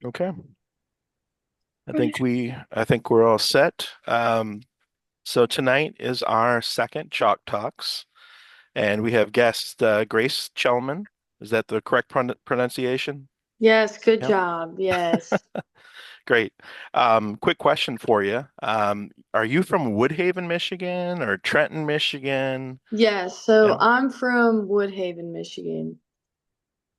Okay. I think we're all set. So tonight is our second Chalk Talks, and we have guest Grace Chelemen. Is that the correct pronunciation? Yes, good Yep. job. Yes. Great. Quick question for you. Are you from Woodhaven, Michigan, or Trenton, Michigan? Yes. So Yep. I'm from Woodhaven, Michigan.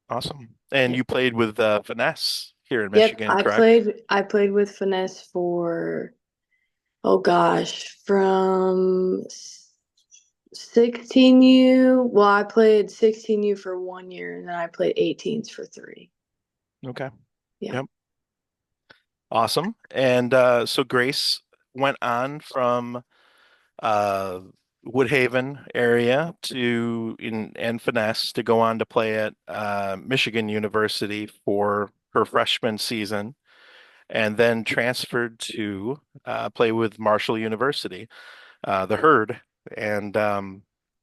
Awesome. And Yep. you played with Finesse here in Yep. Michigan, I correct? played I played with Finesse for oh gosh, from 16U. Well, I played 16U for 1 year and then I played 18s for three. Okay. Yeah. Yep. Awesome. And so Grace went on from uh, Woodhaven area to in and Finesse to go on to play at Michigan University for her freshman season, and then transferred to play with Marshall University, the Herd. And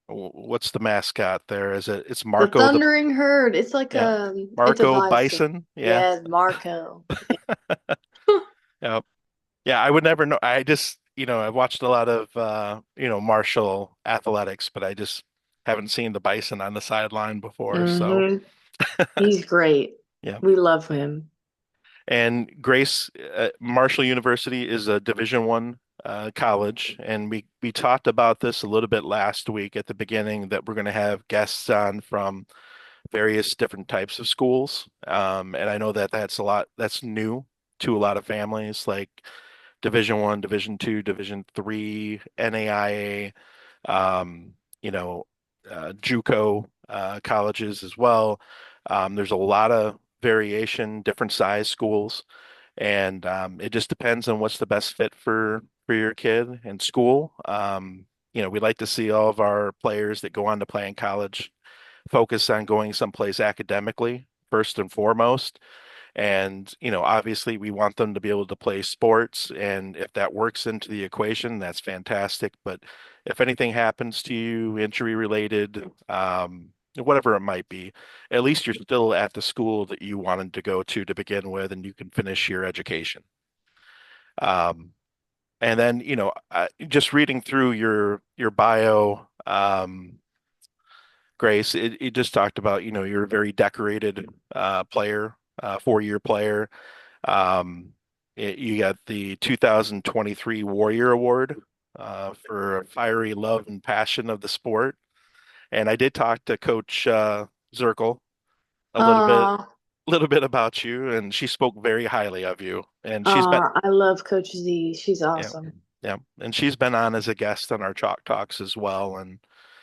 what's the mascot there? It's The Marco the Thundering Herd. yeah It's a Marco bison. Bison? Yeah. Yeah, Marco. Yeah. Yeah, I would never know. I just, I've watched a lot of, martial athletics, but I just haven't seen the bison on the sideline before. So, hmm He's great. yeah. We love him. And Grace, Marshall University is a Division I college, and we talked about this a little bit last week at the beginning that we're going to have guests on from various different types of schools. And I know that that's new to a lot of families, like Division I, Division II, Division III, NAIA, um, you know, JUCO colleges as well. There's a lot of variation, different size schools, and it just depends on what's the best fit for your kid and school. We like to see all of our players that go on to play in college focus on going someplace academically first and foremost. And, obviously we want them to be able to play sports. And if that works into the equation, that's fantastic. But if anything happens to you, injury related, whatever it might be, at least you're still at the school that you wanted to go to begin with, and you can finish your education. Um, and then, just reading through your bio, Grace, it just talked about, you're a very decorated player, 4-year player. Um, you got the 2023 Warrior Award for fiery love and passion of the sport. And I did talk to Coach Zirkel a Uh, little bit about you, and she spoke very highly of you. And I love Coach Z. She's yeah, awesome. yeah, and she's been on as a guest on our Chalk Talks as well. And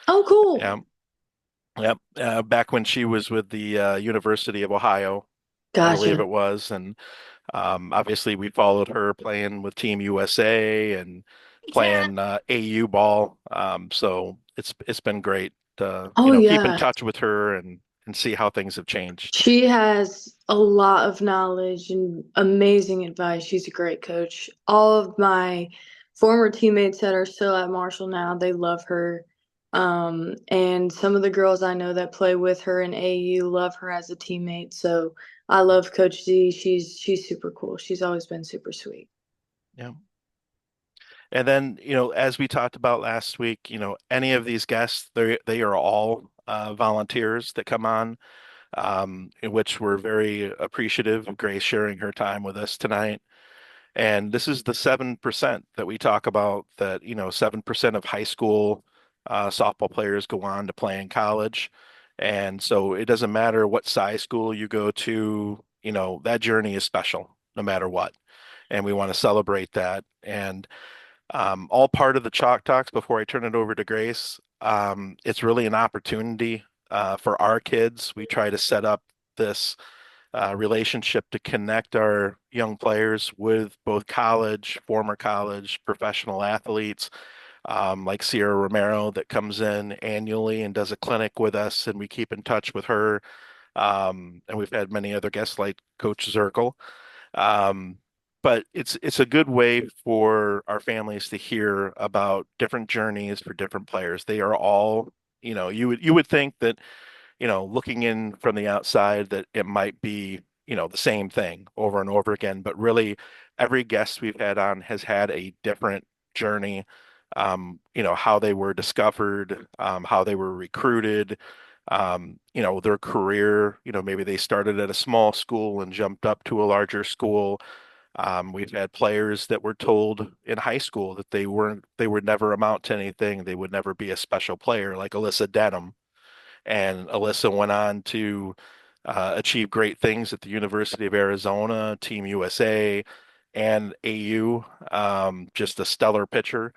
Oh, cool. yeah, yeah, back when she was with the University of Ohio, I believe Gotcha. it was, and obviously, we followed her playing with Team USA and Yeah. playing AU ball. So it's been great to, Oh, keep in yeah. touch with her and see how things have changed. She has a lot of knowledge and amazing advice. She's a great coach. All of my former teammates that are still at Marshall now, they love her. And some of the girls I know that play with her in AU love her as a teammate. So I love Coach Z. She's super cool. She's always been super sweet. Yeah. And then, as we talked about last week, any of these guests, they are all volunteers that come on, in which we're very appreciative of Grace sharing her time with us tonight. And this is the 7% that we talk about that, 7% of high school softball players go on to play in college. And so it doesn't matter what size school you go to, that journey is special no matter what. And we want to celebrate that. And all part of the Chalk Talks before I turn it over to Grace. It's really an opportunity for our kids. We try to set up this relationship to connect our young players with both college, former college, professional athletes, like Sierra Romero that comes in annually and does a clinic with us, and we keep in touch with her. And we've had many other guests like Coach Zirkel. Um, but it's a good way for our families to hear about different journeys for different players. They are all, you would think that looking in from the outside that it might be, the same thing over and over again, but really every guest we've had on has had a different journey. How they were discovered, how they were recruited, their career, maybe they started at a small school and jumped up to a larger school. We've had players that were told in high school that they would never amount to anything. They would never be a special player, like Alyssa Denham. And Alyssa went on to achieve great things at the University of Arizona, Team USA, and AU. Just a stellar pitcher.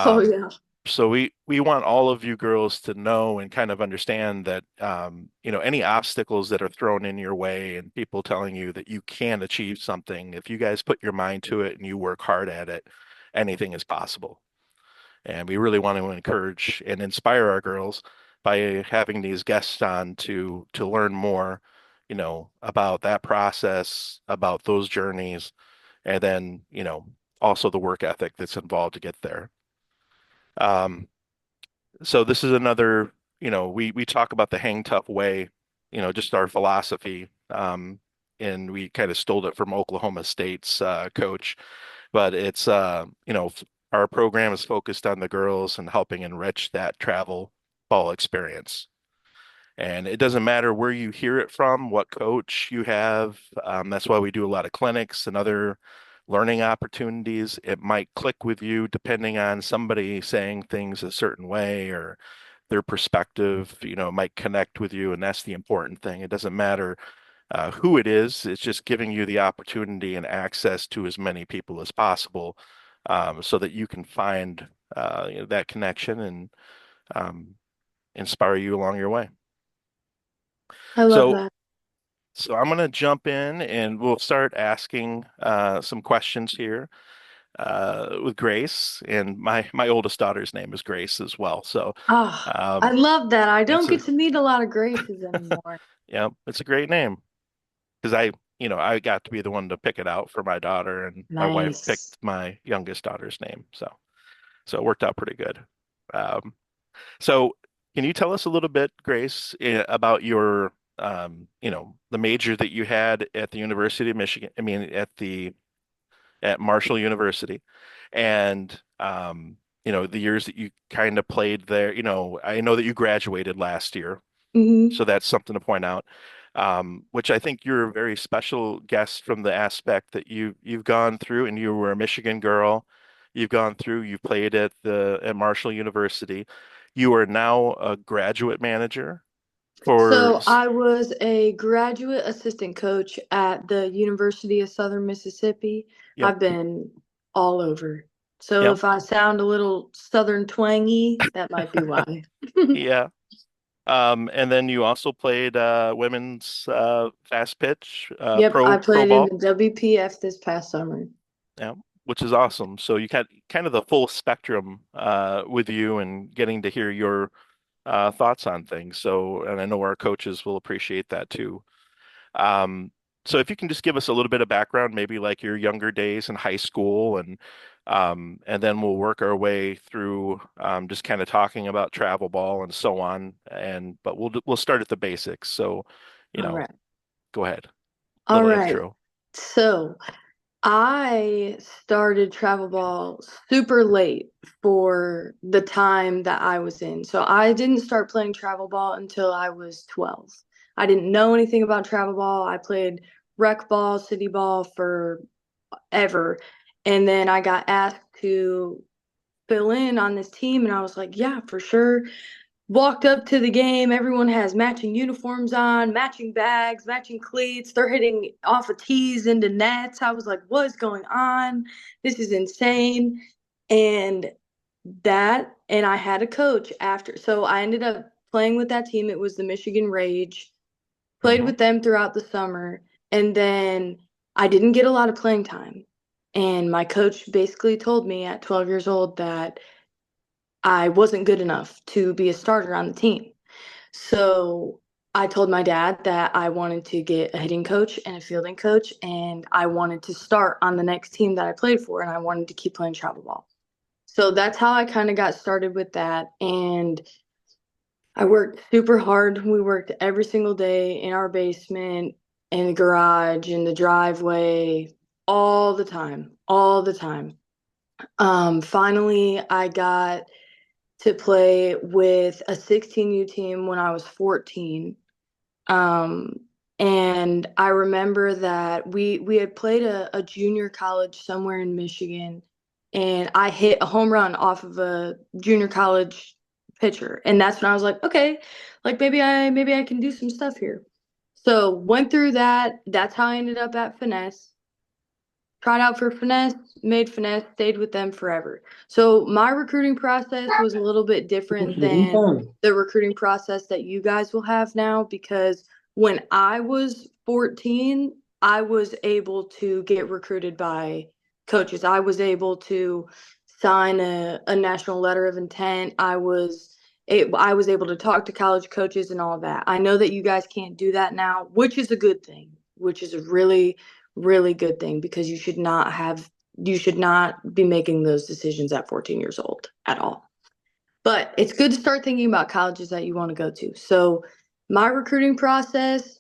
Oh Um, yeah. so we want all of you girls to know and kind of understand that any obstacles that are thrown in your way and people telling you that you can achieve something, if you guys put your mind to it and you work hard at it, anything is possible. And we really want to encourage and inspire our girls by having these guests on to learn more, about that process, about those journeys, and then, also the work ethic that's involved to get there. Um, so this is another, we talk about the hang tough way, just our philosophy. And we kind of stole it from Oklahoma State's coach, but it's our program is focused on the girls and helping enrich that travel ball experience. And it doesn't matter where you hear it from, what coach you have. That's why we do a lot of clinics and other learning opportunities. It might click with you depending on somebody saying things a certain way or their perspective, might connect with you. And that's the important thing. It doesn't matter who it is. It's just giving you the opportunity and access to as many people as possible, so that you can find that connection and um, inspire you along your way. I love So that. So I'm going to jump in and we'll start asking some questions here with Grace. And my oldest daughter's name is Grace as well. So Ah, I um, love that. I don't it's get a to meet a lot of Graces anymore. yeah, it's a great name because I got to be the one to pick it out for my daughter, and my wife Nice. picked my youngest daughter's name. So it worked out pretty good. Um, so can you tell us a little bit, Grace, about your the major that you had at the University of Michigan, I mean, at Marshall University, and the years that you kind of played there. I know that you graduated last year, Hmm. so that's something to point out. Which I think you're a very special guest from the aspect that you've gone through, and you were a Michigan girl. You've played at Marshall University. You are now a graduate manager for, So I was a graduate assistant coach at the University of Southern Mississippi. yep, I've been all over. So yep, if I sound a little Southern twangy, that might be why. yeah. And then you also played women's fast pitch, Yep, I pro played in ball. the WPF this past summer. Yeah, which is awesome. So you got kind of the full spectrum with you and getting to hear your thoughts on things. So, and I know our coaches will appreciate that too. Um, so if you can just give us a little bit of background, maybe like your younger days in high school, and then we'll work our way through just kind of talking about travel ball and so on. But we'll start at the basics. So, you All know, right. go ahead. All Little right. intro. So I started travel ball super late for the time that I was in. So I didn't start playing travel ball until I was 12. I didn't know anything about travel ball. I played rec ball, city ball forever. And then I got asked to fill in on this team, and I was like, yeah, for sure. Walked up to the game. Everyone has matching uniforms on, matching bags, matching cleats. They're hitting off of tees into nets. I was like, what is going on? This is insane. And and I had a coach after. So I ended up playing with that team. It was the Michigan Rage. Played Hmm. with them throughout the summer. And then I didn't get a lot of playing time. And my coach basically told me at 12 years old that I wasn't good enough to be a starter on the team. So I told my dad that I wanted to get a hitting coach and a fielding coach, and I wanted to start on the next team that I played for, and I wanted to keep playing travel ball. So that's how I kind of got started with that. And I worked super hard. We worked every single day in our basement. in the garage, in the driveway, all the time, all the time. Finally, I got to play with a 16U team when I was 14. Um, and I remember that we had played a junior college somewhere in Michigan, and I hit a home run off of a junior college pitcher. And that's when I was like, okay, like maybe I can do some stuff here. So went through that. That's how I ended up at Finesse. Tried out for Finesse, made Finesse, stayed with them forever. So my recruiting process was a little bit different than the recruiting process that you guys will have now, because when I was 14, I was able to get recruited by coaches. I was able to sign a national letter of intent. I was able to talk to college coaches and all that. I know that you guys can't do that now, which is a good thing, which is a really good thing, because you should not be making those decisions at 14 years old at all. But it's good to start thinking about colleges that you want to go to. So my recruiting process,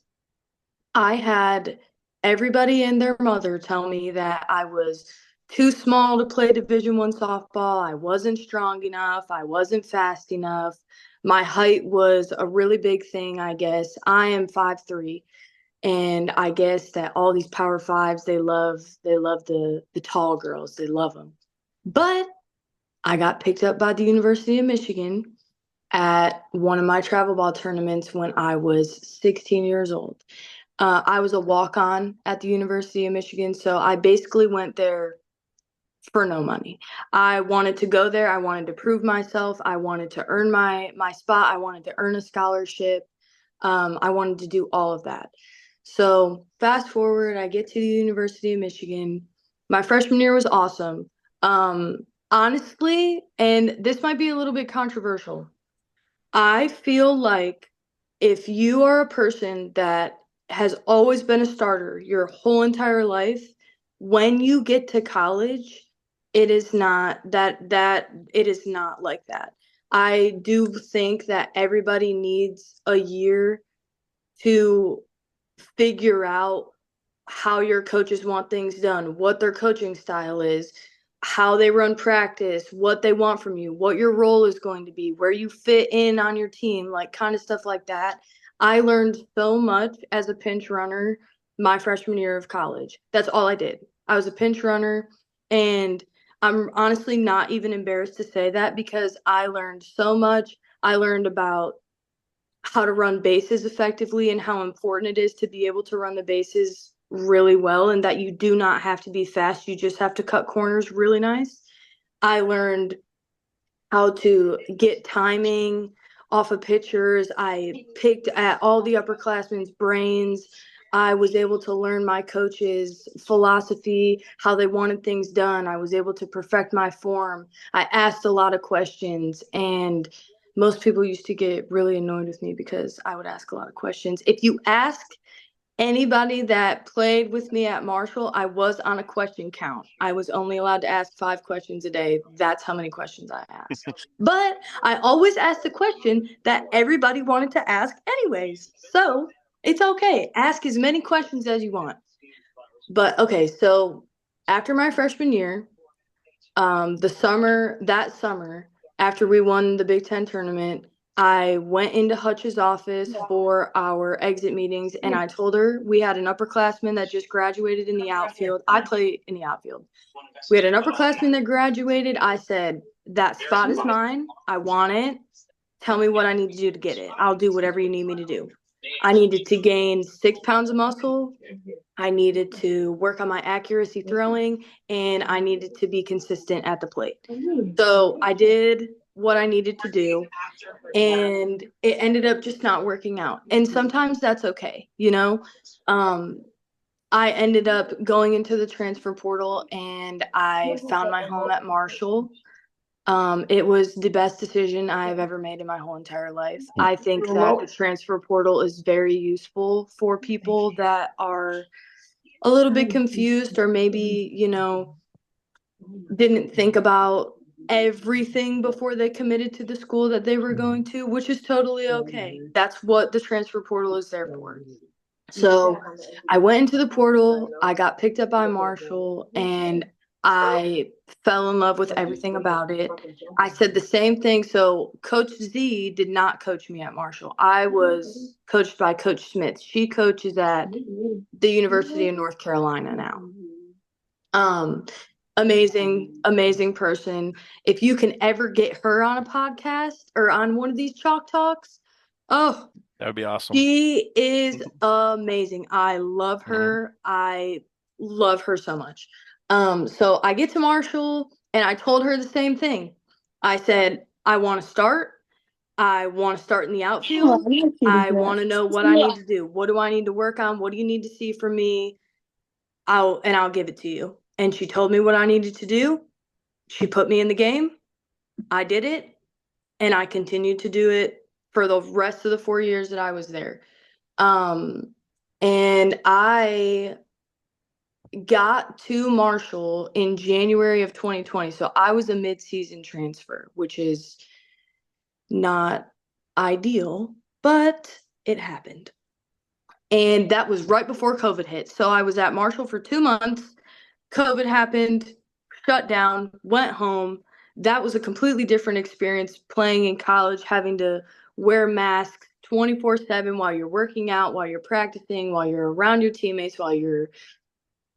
I had everybody and their mother tell me that I was too small to play Division I softball. I wasn't strong enough. I wasn't fast enough. My height was a really big thing, I guess. I am 5'3". And I guess that all these Power Fives, they love the tall girls. They love them. But I got picked up by the University of Michigan at one of my travel ball tournaments when I was 16 years old. I was a walk-on at the University of Michigan, so I basically went there for no money. I wanted to go there. I wanted to prove myself. I wanted to earn my spot. I wanted to earn a scholarship. I wanted to do all of that. So fast forward, I get to the University of Michigan. My freshman year was awesome. Honestly, and this might be a little bit controversial, I feel like if you are a person that has always been a starter your whole entire life, when you get to college, it is not that it is not like that. I do think that everybody needs a year to figure out how your coaches want things done, what their coaching style is, how they run practice, what they want from you, what your role is going to be, where you fit in on your team, like kind of stuff like that. I learned so much as a pinch runner my freshman year of college. That's all I did. I was a pinch runner, and I'm honestly not even embarrassed to say that, because I learned so much. I learned about how to run bases effectively and how important it is to be able to run the bases really well, and that you do not have to be fast. You just have to cut corners really nice. I learned how to get timing off of pitchers. I picked at all the upperclassmen's brains. I was able to learn my coach's philosophy, how they wanted things done. I was able to perfect my form. I asked a lot of questions, and most people used to get really annoyed with me because I would ask a lot of questions. If you ask anybody that played with me at Marshall, I was on a question count. I was only allowed to ask 5 questions a day. That's how many questions I asked. But I always asked the question that everybody wanted to ask anyways. So it's okay. Ask as many questions as you want. But okay, so after my freshman year, that summer, after we won the Big Ten tournament, I went into Hutch's office for our exit meetings, and I told her we had an upperclassman that just graduated in the outfield. I play in the outfield. We had an upperclassman that graduated. I said, that spot is mine. I want it. Tell me what I need to do to get it. I'll do whatever you need me to do. I needed to gain 6 pounds of muscle. I needed to work on my accuracy throwing, and I needed to be consistent at the plate. So I did what I needed to do, and it ended up just not working out. And sometimes that's okay, you know? I ended up going into the transfer portal, and I found my home at Marshall. It was the best decision I've ever made in my whole entire life. I think that the transfer portal is very useful for people that are a little bit confused, or maybe, didn't think about everything before they committed to the school that they were going to, which is totally okay. That's what the transfer portal is there for. So I went into the portal, I got picked up by Marshall, and I fell in love with everything about it. I said the same thing. So Coach Z did not coach me at Marshall. I was coached by Coach Smith. She coaches at the University of North Carolina now. Um, amazing person. If you can ever get her on a podcast or on one of these chalk talks, oh, That would be awesome. she is amazing. I love Hmm. her. I love her so much. So I get to Marshall and I told her the same thing. I said, I want to start. I want to start in the outfield. I want to know what I need to do. What do I need to work on? What do you need to see from me? I'll give it to you. And she told me what I needed to do. She put me in the game. I did it, and I continued to do it for the rest of the 4 years that I was there. Um, and I got to Marshall in January of 2020. So I was a mid-season transfer, which is not ideal, but it happened. And that was right before COVID hit. So I was at Marshall for 2 months. COVID happened, shut down, went home. That was a completely different experience playing in college, having to wear masks 24/7 while you're working out, while you're practicing, while you're around your teammates, while you're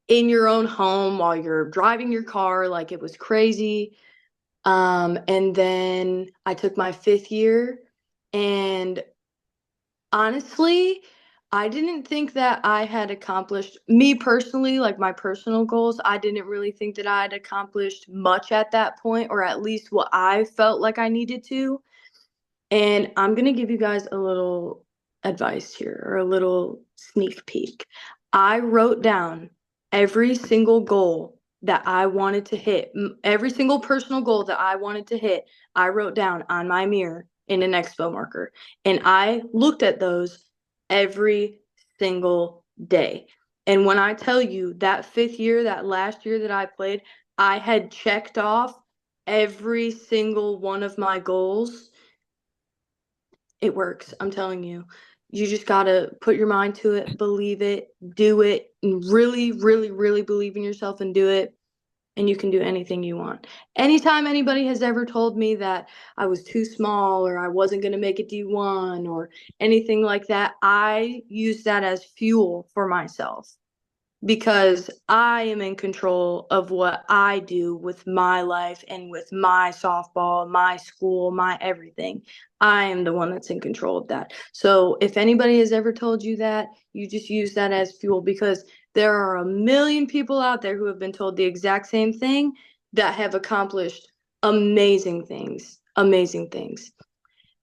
in your own home, while you're driving your car. Like it was crazy. And then I took my 5th year, and honestly, I didn't think that I had accomplished, me personally, like my personal goals. I didn't really think that I had accomplished much at that point, or at least what I felt like I needed to. And I'm going to give you guys a little advice here, or a little sneak peek. I wrote down every single goal that I wanted to hit, every single personal goal that I wanted to hit. I wrote down on my mirror in an expo marker. And I looked at those every single day. And when I tell you that 5th year, that last year that I played, I had checked off every single one of my goals. It works. I'm telling you. You just got to put your mind to it, believe it, do it, and really, really, really believe in yourself and do it. And you can do anything you want. Anytime anybody has ever told me that I was too small or I wasn't going to make it D1 or anything like that, I use that as fuel for myself because I am in control of what I do with my life and with my softball, my school, my everything. I am the one that's in control of that. So if anybody has ever told you that, you just use that as fuel because there are a million people out there who have been told the exact same thing that have accomplished amazing things. Amazing things.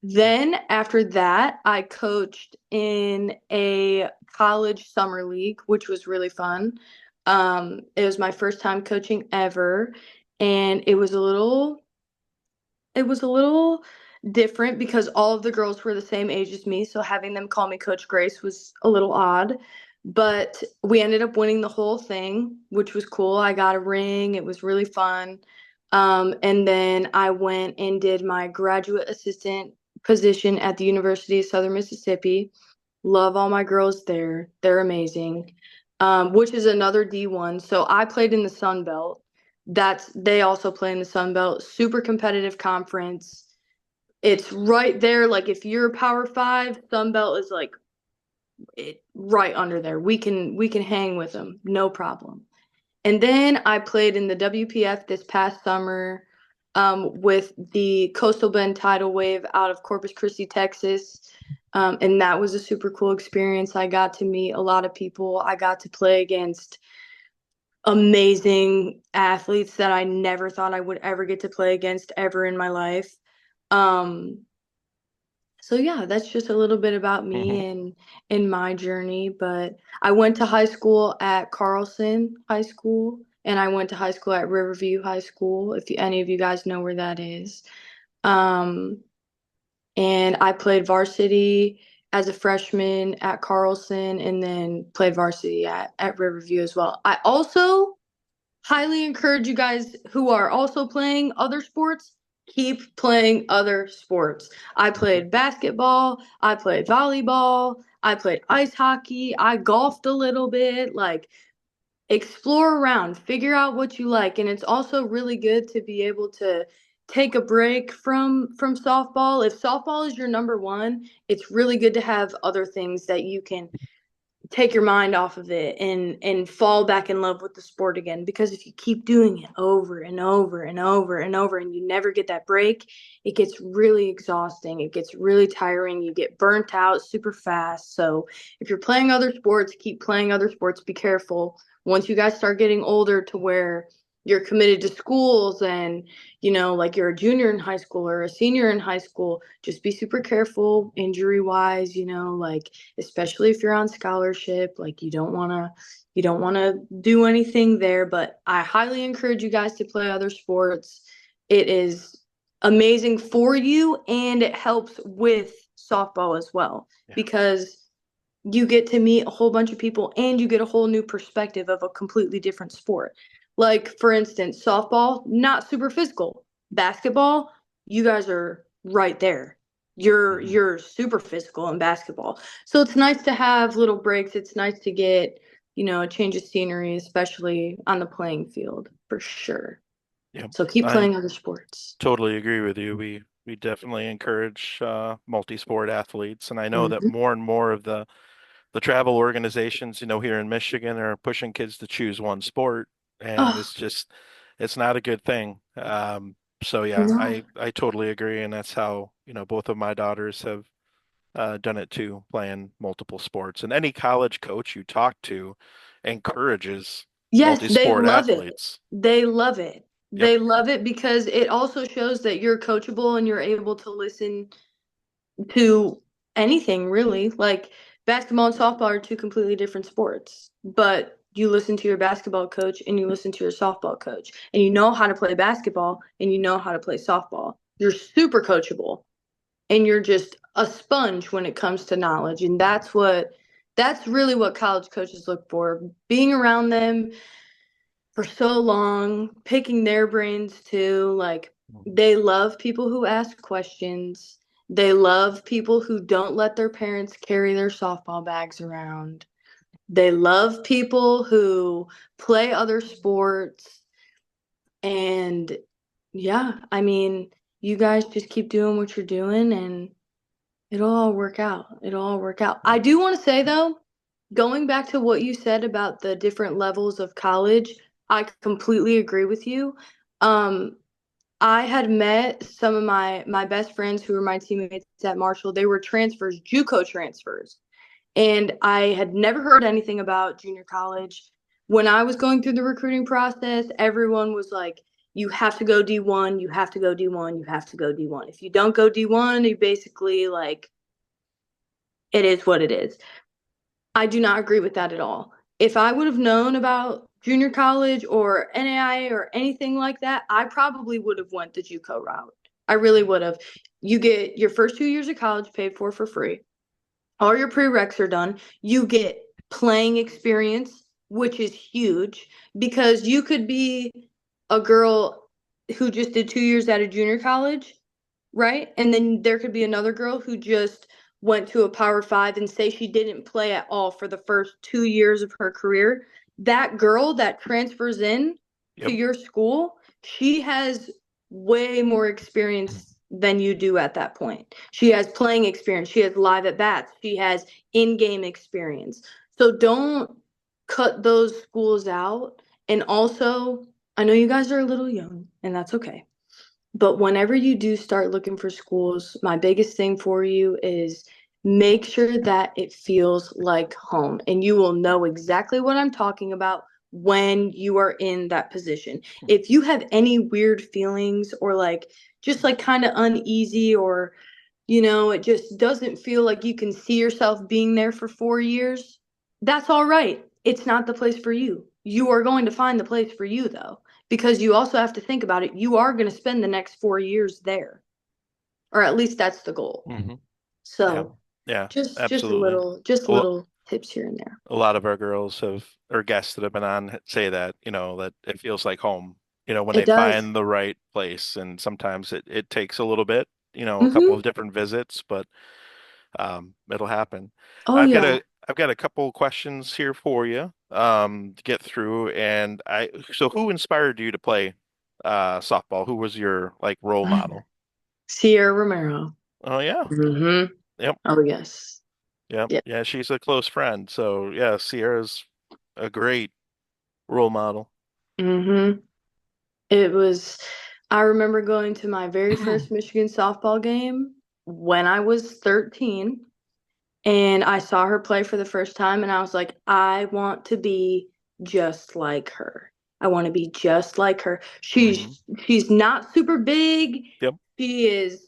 Then after that, I coached in a college summer league, which was really fun. It was my first time coaching ever, and it was a little different because all of the girls were the same age as me, so having them call me Coach Grace was a little odd. But we ended up winning the whole thing, which was cool. I got a ring. It was really fun. And then I went and did my graduate assistant position at the University of Southern Mississippi. Love all my girls there. They're amazing. Which is another D1. So I played in the Sun Belt. They also play in the Sun Belt. Super competitive conference. It's right there. Like if you're a Power Five, Sun Belt is like right under there. We can hang with them, no problem. And then I played in the WPF this past summer with the Coastal Bend Tidal Wave out of Corpus Christi, Texas. And that was a super cool experience. I got to meet a lot of people. I got to play against amazing athletes that I never thought I would ever get to play against ever in my life. Um, so yeah, that's just a little bit about me Hmm. and my journey. But I went to high school at Carlson High School, and I went to high school at Riverview High School, if any of you guys know where that is. Um, and I played varsity as a freshman at Carlson, and then played varsity at Riverview as well. I also highly encourage you guys who are also playing other sports, keep playing other sports. I Mhm. played basketball, I played volleyball, I played ice hockey, I golfed a little bit. Like, explore around, figure out what you like. And it's also really good to be able to take a break from softball. If softball is your number one, it's really good to have other things that you can take your mind off of it and fall back in love with the sport again, because if you keep doing it over and over and over and over and you never get that break, it gets really exhausting, it gets really tiring, you get burnt out super fast. So if you're playing other sports, keep playing other sports. Be careful once you guys start getting older to where you're committed to schools, and like you're a junior in high school or a senior in high school, just be super careful injury wise, like especially if you're on scholarship. Like, you don't want to do anything there. But I highly encourage you guys to play other sports. It is amazing for you, and it helps with softball as well, Yeah. because you get to meet a whole bunch of people and you get a whole new perspective of a completely different sport. Like, for instance, softball, not super physical. Basketball, you guys are right there. You're Mhm. you're super physical in basketball. So it's nice to have little breaks. It's nice to get, a change of scenery, especially on the playing field, for sure. Yep. So keep I playing other sports. totally agree with you. We definitely encourage multi-sport athletes, and I know that Mm-hmm. more and more of the travel organizations, here in Michigan are pushing kids to choose one sport, and Oh, it's not a good thing. So yeah, no. I totally agree, and that's how, both of my daughters have done it too, playing multiple sports. And any college coach you talk to encourages Yes, they multi-sport love it. athletes. They love it. Yep. They love it because it also shows that you're coachable and you're able to listen to anything, really. Like, basketball and softball are two completely different sports, but you listen to your basketball coach and you listen to your softball coach, and you know how to play basketball and you know how to play softball. You're super coachable, and you're just a sponge when it comes to knowledge. And that's really what college coaches look for. Being around them for so long, picking their brains too. Like, Mhm. they love people who ask questions. They love people who don't let their parents carry their softball bags around. They love people who play other sports. And yeah, I mean, you guys just keep doing what you're doing and it'll all work out. It'll all work out. I do want to say though, going back to what you said about the different levels of college, I completely agree with you. Um, I had met some of my best friends who were my teammates at Marshall. They were transfers, JUCO transfers, and I had never heard anything about junior college. When I was going through the recruiting process, everyone was like, "You have to go D1. You have to go D1. You have to go D1. If you don't go D1, you basically like it is what it is." I do not agree with that at all. If I would have known about junior college or NAIA or anything like that, I probably would have went the JUCO route. I really would have. You get your first 2 years of college paid for free. All your prereqs are done. You get playing experience, which is huge, because you could be a girl who just did 2 years at a junior college, right? And then there could be another girl who just went to a Power Five and say she didn't play at all for the first 2 years of her career. That girl that transfers in to Yep. your school, she has way more experience than you do at that point. She has playing experience, she has live at bats, she has in game experience. So don't cut those schools out. And also, I know you guys are a little young, and that's okay. But whenever you do start looking for schools, my biggest thing for you is make sure that it feels like home. And you will know exactly what I'm talking about when you are in that position. If you have any weird feelings or like just like kind of uneasy, or it just doesn't feel like you can see yourself being there for 4 years, that's all right. It's not the place for you. You are going to find the place for you, though, because you also have to think about it. You are going to spend the next 4 years there, or at least that's the goal. Hmm. Yeah. So Yeah. just a Absolutely. little, just A lo- little tips here and there. a lot of our girls have or guests that have been on say that, that it feels like home, when It they does. find the right place. And sometimes it takes a little bit, a couple Hmm. of different visits, but it'll happen. Oh I've got yeah. a I've got a couple questions here for you to get through. And so who inspired you to play softball? Who was your like role model? Sierra Romero. Oh yeah. Hmm. Yep. Oh yes. Yep. Yeah. Yeah, she's a close friend. So yeah, Sierra's a great role model. Hmm. It was, I remember going to my very first Michigan softball game when I was 13, and I saw her play for the first time, and I was like, I want to be just like her. I want to be just like her. Hmm. She's not super big. Yep. She is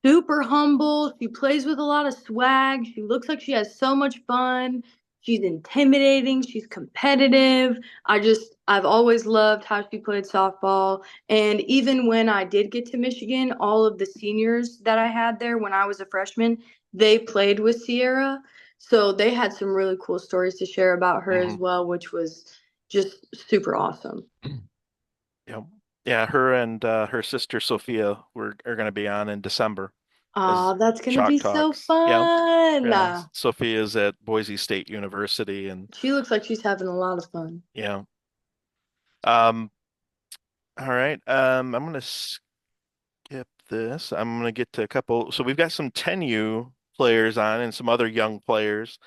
super humble. She plays with a lot of swag. She looks like she has so much fun. She's intimidating. She's competitive. I've always loved how she played softball. And even when I did get to Michigan, all of the seniors that I had there when I was a freshman, they played with Sierra. So they had some really cool stories to share about her as Hmm. well, which was just super awesome. Yep. Yeah, her and her sister Sophia are going to be on in December Aw, as that's gonna Chalk be so Talks. Yeah. fun. Yeah. Sophia's at Boise State University, and She looks like she's having a lot of fun. yeah. Um, all right. I'm gonna skip this. I'm gonna get to a couple. So we've got some 10U players on and some other young players.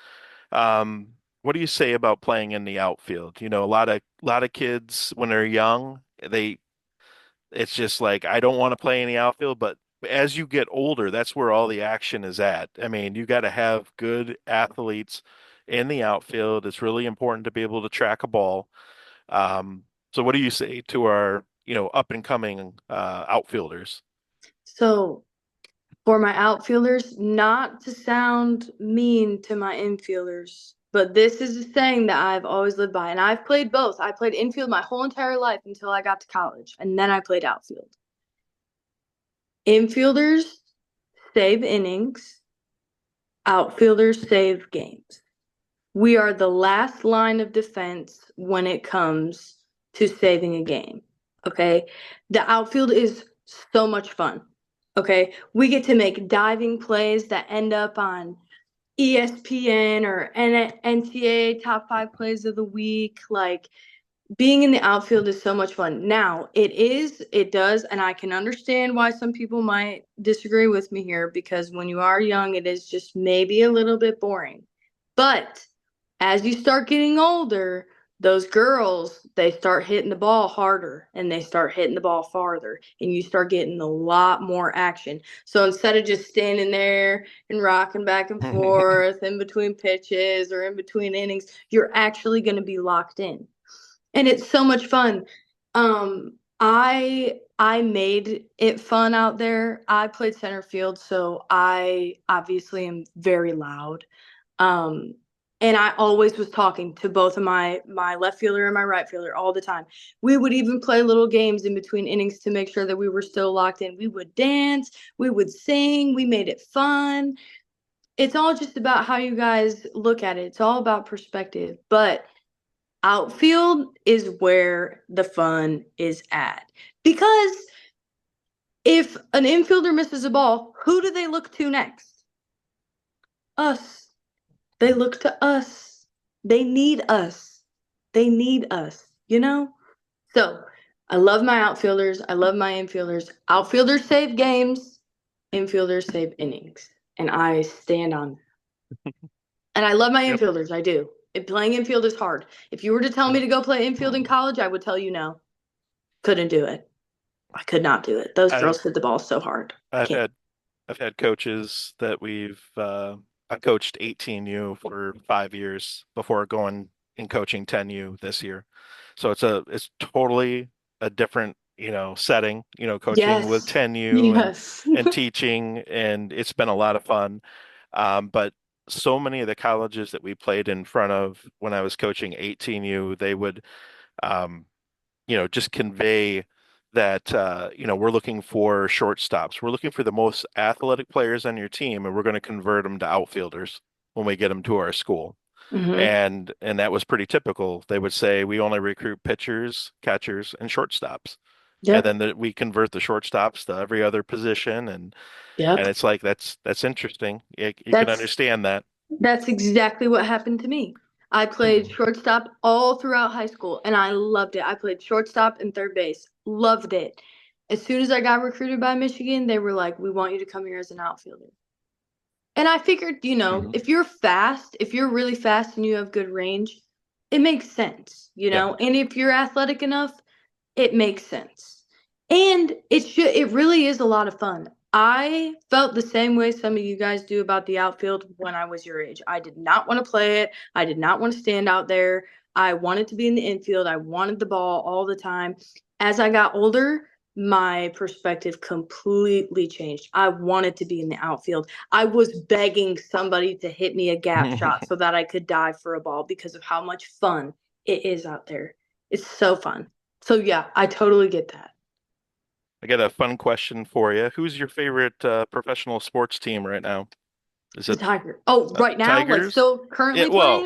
What do you say about playing in the outfield? A lot of kids when they're young, it's just like I don't want to play in the outfield, but as you get older, that's where all the action is at. I mean, you got to have good athletes in the outfield. It's really important to be able to track a ball. So what do you say to our, up and coming outfielders? So, for my outfielders, not to sound mean to my infielders, but this is a saying that I've always lived by. And I've played both. I played infield my whole entire life until I got to college, and then I played outfield. Infielders save innings, outfielders save games. We are the last line of defense when it comes to saving a game. Okay. The outfield is so much fun. Okay. We get to make diving plays that end up on ESPN or NCAA top five plays of the week. Like, being in the outfield is so much fun. Now, it does, and I can understand why some people might disagree with me here because when you are young, it is just maybe a little bit boring. But as you start getting older, those girls, they start hitting the ball harder and they start hitting the ball farther, and you start getting a lot more action. So instead of just standing there and rocking back and forth in between pitches or in between innings, you're actually going to be locked in, and it's so much fun. I made it fun out there. I played center field, so I obviously am very loud. Um, and I always was talking to both of my left fielder and my right fielder all the time. We would even play little games in between innings to make sure that we were still locked in. We would dance, we would sing, we made it fun. It's all just about how you guys look at it. It's all about perspective. But outfield is where the fun is at. Because if an infielder misses a ball, who do they look to next? Us. They look to us. They need us. They need us, you know? So I love my outfielders. I love my infielders. Outfielders save games, infielders save innings. And I stand on that. And I love my Yep. infielders. I do. Playing infield is hard. If you were to tell me Yep. to go play infield in college, I would tell you no. Couldn't do it. I could not do it. Those I girls hit the ball so hard. I I've can't. had I've had coaches that I coached 18U for 5 years before going and coaching 10U this year. So it's totally a different, setting, coaching with Yes. 10U and Yes. and teaching, and it's been a lot of fun. But so many of the colleges that we played in front of when I was coaching 18U, they would um, just convey that we're looking for shortstops. We're looking for the most athletic players on your team, and we're going to convert them to outfielders when we get them to our school. Hmm. and that was pretty typical. They would say we only recruit pitchers, catchers, and shortstops, and Yep. then we convert the shortstops to every other position, and Yep. it's like that's interesting. You can That's understand that. That's exactly what happened to me. I played shortstop all throughout high school and I loved it. I played shortstop and third base. Loved it. As soon as I got recruited by Michigan, they were like, "We want you to come here as an outfielder." And I figured, Hmm. if you're fast, if you're really fast and you have good range, it makes sense, Yeah. And if you're athletic enough, it makes sense. And it really is a lot of fun. I felt the same way some of you guys do about the outfield when I was your age. I did not want to play it. I did not want to stand out there. I wanted to be in the infield. I wanted the ball all the time. As I got older, my perspective completely changed. I wanted to be in the outfield. I was begging somebody to hit me a gap shot so that I could dive for a ball because of how much fun it is out there. It's so fun. So yeah, I totally get that. I got a fun question for you. Who's your favorite professional sports team right now? Is The it Tiger. Oh, right now, like Tigers? still Yeah, currently well,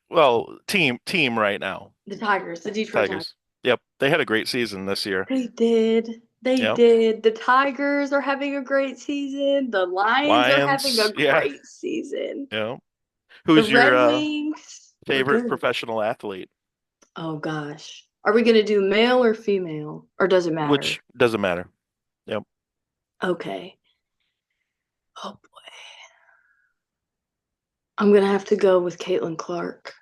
playing? team right now. The Tigers, the Detroit Tigers. Tigers. Yep, they had a great season this year. They did. They Yep. did. The Tigers are having a great season. The Lions are having a Lions, yeah, great season. yeah. The Who's your Red Wings are favorite good. professional athlete? Oh gosh. Are we going to do male or female? Or does it matter? Which doesn't matter. Yep. Okay. Oh, I'm going to have to go with Caitlin Clark.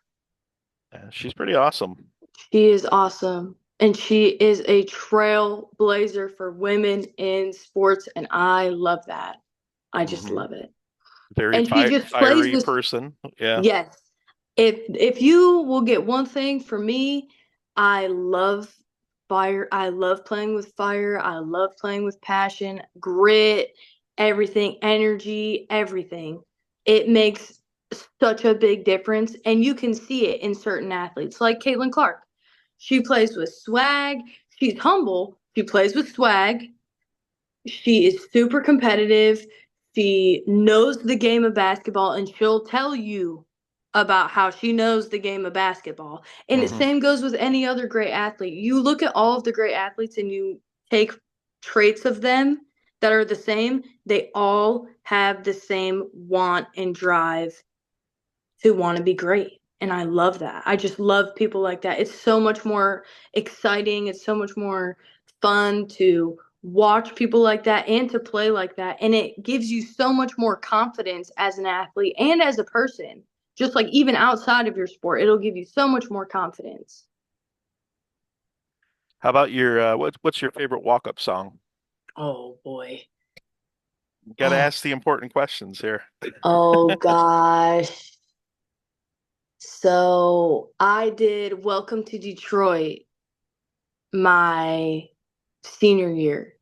Yeah, she's pretty awesome. She is awesome. And she is a trailblazer for women in sports. And I love that. I just Hmm. love it. Very And she just plays fiery with, person. Yeah. yes. If you will get one thing for me, I love fire. I love playing with fire. I love playing with passion, grit, everything, energy, everything. It makes such a big difference. And you can see it in certain athletes, like Caitlin Clark. She plays with swag. She's humble. She plays with swag. She is super competitive. She knows the game of basketball and she'll tell you about how she knows the game of basketball. And the Hmm. same goes with any other great athlete. You look at all of the great athletes and you take traits of them that are the same, they all have the same want and drive to want to be great. And I love that. I just love people like that. It's so much more exciting. It's so much more fun to watch people like that and to play like that. And it gives you so much more confidence as an athlete and as a person. Just like even outside of your sport, it'll give you so much more confidence. How about your what's your favorite walk-up song? Oh boy. Got to Oh, ask the important questions here. oh gosh. So I did Welcome to Detroit my senior year,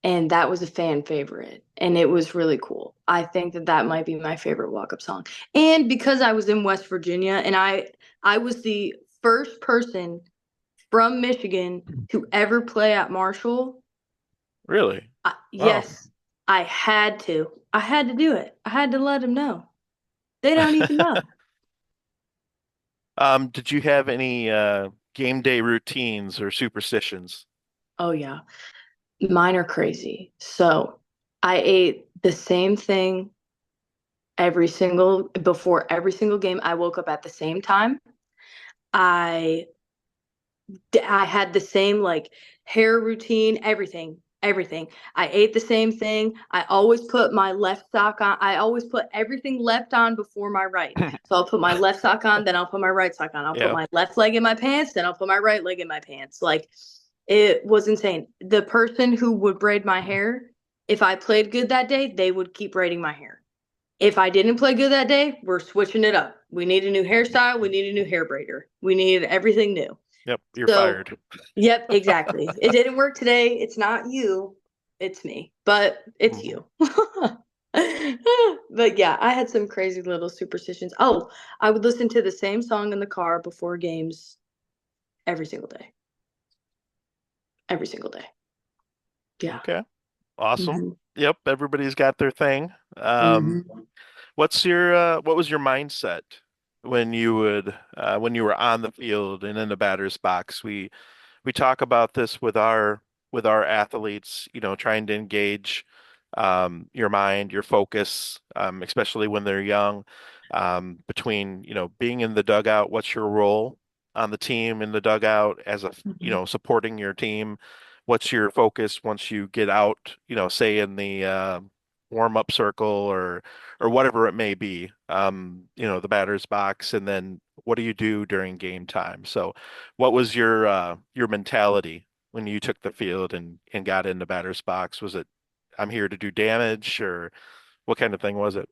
and that was a fan favorite, and it was really cool. I think that that might be my favorite walk-up song. And because I was in West Virginia and I was the first person from Michigan to ever play at Marshall, Really? Wow. yes, I had to. I had to do it. I had to let them know. They don't even know. Did you have any game day routines or superstitions? Oh yeah. Mine are crazy. So, I ate the same thing before every single game. I woke up at the same time. I I had the same like hair routine, everything. I ate the same thing. I always put my left sock on. I always put everything left on before my right. So I'll put my left sock on, then I'll put my right sock on. I'll put Yeah. my left leg in my pants, then I'll put my right leg in my pants. Like it was insane. The person who would braid my hair, if I played good that day, they would keep braiding my hair. If I didn't play good that day, we're switching it up. We need a new hairstyle. We need a new hair braider. We need everything new. Yep, you're So, fired. yep, exactly. It didn't work today. It's not you, it's me, but it's Mhm. you. But yeah, I had some crazy little superstitions. Oh, I would listen to the same song in the car before games every single day. Every single day. Yeah. Okay. Awesome. Hmm. Yep, everybody's got their thing. Hmm. What was your mindset? when you were on the field and in the batter's box. We talk about this with our athletes, trying to engage your mind, your focus, especially when they're young, between, being in the dugout, what's your role on the team in the dugout as Mhm. supporting your team? What's your focus once you get out, say in the warm-up circle or whatever it may be, the batter's box, and then what do you do during game time? So what was your mentality when you took the field and got in the batter's box? Was it I'm here to do damage, or what kind of thing was it?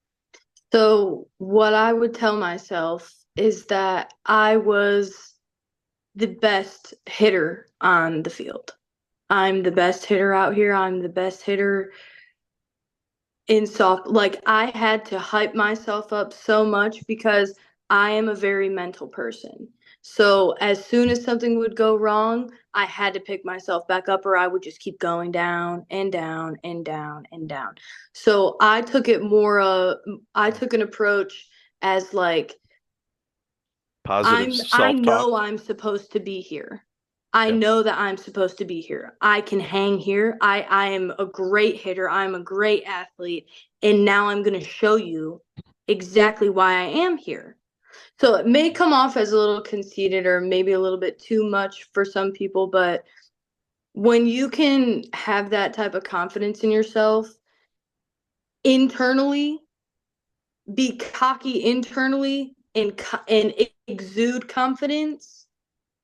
So, what I would tell myself is that I was the best hitter on the field. I'm the best hitter out here. I'm the best hitter in soft. Like, I had to hype myself up so much because I am a very mental person. So as soon as something would go wrong, I had to pick myself back up, or I would just keep going down and down and down and down. So I took an approach I Positive I self-talk? know I'm supposed to be here. I Yeah. know that I'm supposed to be here. I can hang here. I am a great hitter. I'm a great athlete. And now I'm going to show you exactly why I am here. So it may come off as a little conceited or maybe a little bit too much for some people, but when you can have that type of confidence in yourself internally, be cocky internally and exude confidence,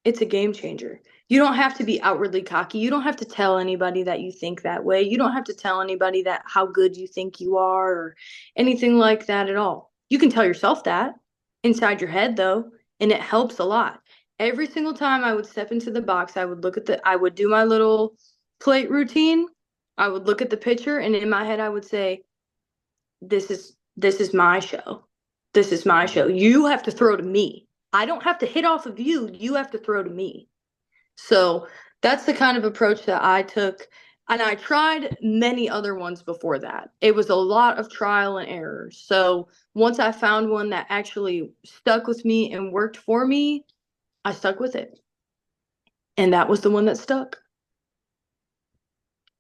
it's a game changer. You don't have to be outwardly cocky. You don't have to tell anybody that you think that way. You don't have to tell anybody that how good you think you are or anything like that at all. You can tell yourself that inside your head though, and it helps a lot. Every single time I would step into the box, I would do my little plate routine. I would look at the picture and in my head I would say, this is my show. This is my Mhm. show. You have to throw to me. I don't have to hit off of you. You have to throw to me. So that's the kind of approach that I took. And I tried many other ones before that. It was a lot of trial and error. So once I found one that actually stuck with me and worked for me, I stuck with it. And that was the one that stuck.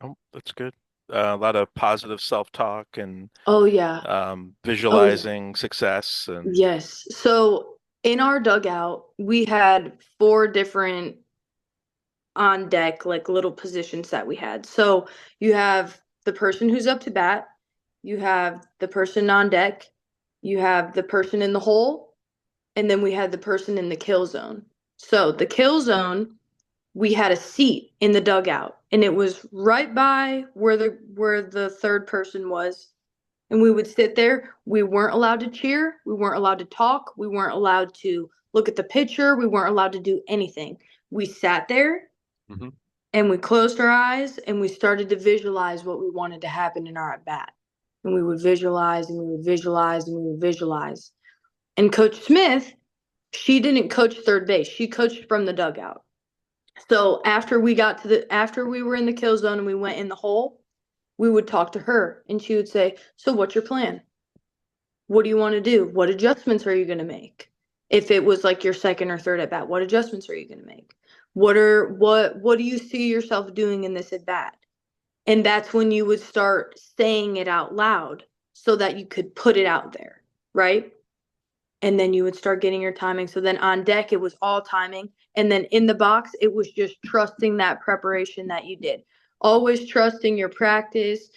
Oh, that's good. A lot of positive self-talk and Oh, yeah. Oh, yeah. visualizing success and Yes. So in our dugout, we had four different on deck, like little positions that we had. So you have the person who's up to bat, you have the person on deck, you have the person in the hole, and then we had the person in the kill zone. So the kill zone, we had a seat in the dugout, and it was right by where the third person was. And we would sit there. We weren't allowed to cheer. We weren't allowed to talk. We weren't allowed to look at the picture. We weren't allowed to do anything. We sat there Mhm. and we closed our eyes and we started to visualize what we wanted to happen in our at bat. And we would visualize and we would visualize and we would visualize. And Coach Smith, she didn't coach third base. She coached from the dugout. So after we were in the kill zone and we went in the hole, we would talk to her and she would say, "So what's your plan? What do you want to do? What adjustments are you going to make? If it was like your second or third at bat, what adjustments are you going to make? What do you see yourself doing in this at bat?" And that's when you would start saying it out loud so that you could put it out there, right? And then you would start getting your timing. So then on deck, it was all timing. And then in the box, it was just trusting that preparation that you did. Always trusting your practice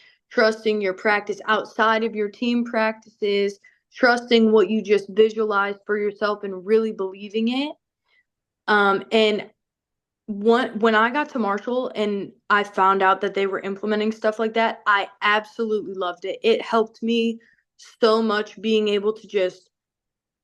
outside of your team practices, trusting what you just visualized for yourself and really believing it. And when I got to Marshall and I found out that they were implementing stuff like that, I absolutely loved it. It helped me so much being able to just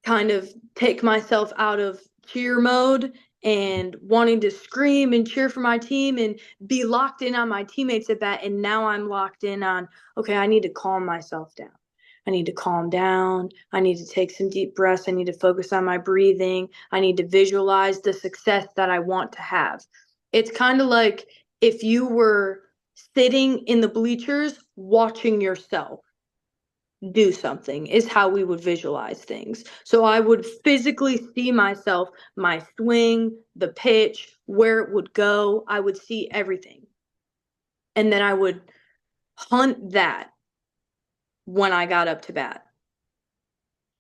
kind of take myself out of cheer mode and wanting to scream and cheer for my team and be locked in on my teammates at bat. And now I'm locked in on, okay, I need to calm myself down. I need to calm down. I need to take some deep breaths. I need to focus on my breathing. I need to visualize the success that I want to have. It's kind of like if you were sitting in the bleachers watching yourself. do something is how we would visualize things. So I would physically see myself, my swing, the pitch, where it would go. I would see everything. And then I would hunt that when I got up to bat.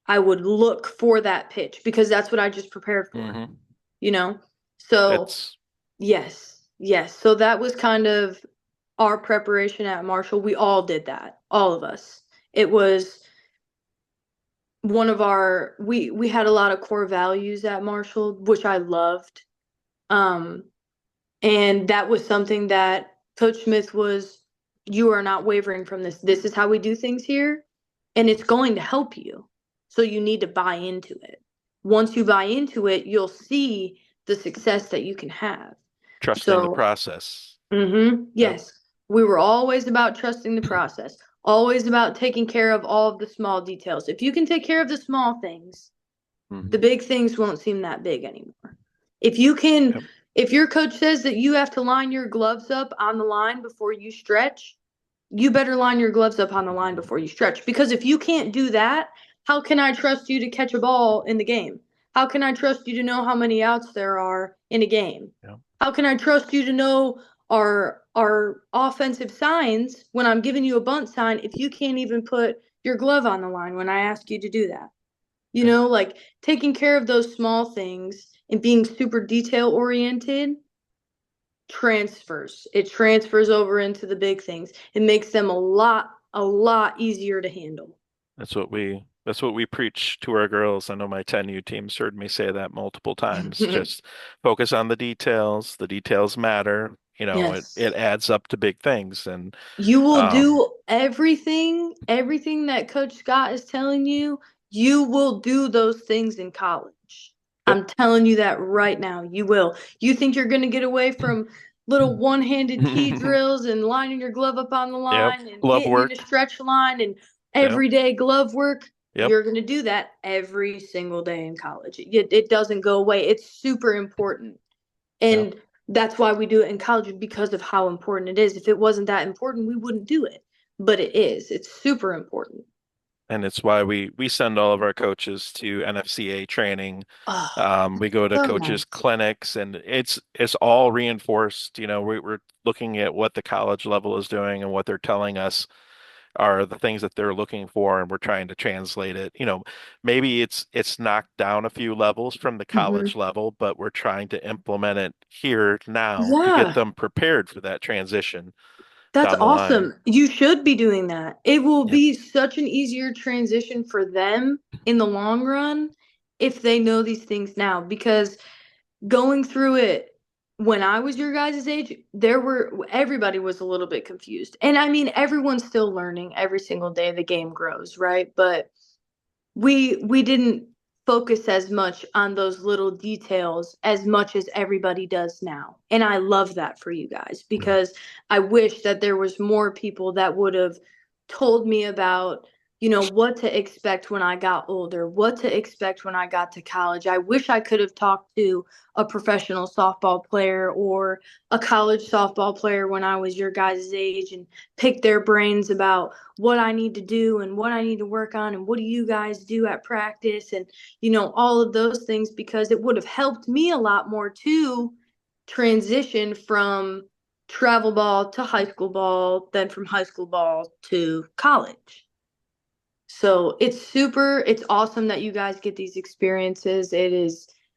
I would look for that pitch because that's what I just prepared for, Hmm. you know? So, It's yes, yes. So that was kind of our preparation at Marshall. We all did that, all of us. It was one of our we had a lot of core values at Marshall, which I loved. Um, and that was something that Coach Smith was, you are not wavering from this. This is how we do things here, and it's going to help you. So you need to buy into it. Once you buy into it, you'll see the success that you can have. trusting the So, process. Yep. yes, we were always about trusting the process, always about taking care of all of the small details. If you can take care of the small things, the Hmm. big things won't seem that big anymore. If you can, Yep. if your coach says that you have to line your gloves up on the line before you stretch, you better line your gloves up on the line before you stretch. Because if you can't do that, how can I trust you to catch a ball in the game? How can I trust you to know how many outs there are in a game? Yep. How can I trust you to know our offensive signs when I'm giving you a bunt sign if you can't even put your glove on the line when I ask you to do that? Yep. Like taking care of those small things and being super detail oriented transfers. It transfers over into the big things. It makes them a lot easier to handle. That's what we preach to our girls. I know my 10U team's heard me say that multiple times. Just focus on the details. The details matter. It Yes. adds up to big things. And You will um, do everything that Coach Scott is telling you, you will do those things in college. yep. I'm telling you that right now. You will. You think you're going to get away from little one-handed T drills and lining your glove up on the Yep. line and Glove hitting in a work. stretch line and Yep. everyday glove work? Yep. You're going to do that every single day in college. It doesn't go away. It's super important. Yep. And that's why we do it in college because of how important it is. If it wasn't that important, we wouldn't do it. But it is. It's super important. And it's why we send all of our coaches to NFCA training. Oh, We go to so coaches nice. clinics, and it's all reinforced. We're looking at what the college level is doing and what they're telling us are the things that they're looking for, and we're trying to translate it. Maybe it's knocked down a few levels from the college Hmm. level, but we're trying to implement it here now to get Yeah, them prepared for that transition that's down the line. awesome. You should be doing that. It will Yep. be such an easier transition for them in the long run if they know these things now because going through it when I was your guys' age, everybody was a little bit confused. And I mean, everyone's still learning every single day the game grows, right? But we didn't focus as much on those little details as much as everybody does now. And I love that for you guys because I wish that there was more people that would have told me about what to expect when I got older, what to expect when I got to college. I wish I could have talked to a professional softball player or a college softball player when I was your guys' age and pick their brains about what I need to do and what I need to work on and what do you guys do at practice and all of those things because it would have helped me a lot more to transition from travel ball to high school ball, then from high school ball to college. So it's awesome that you guys get these experiences.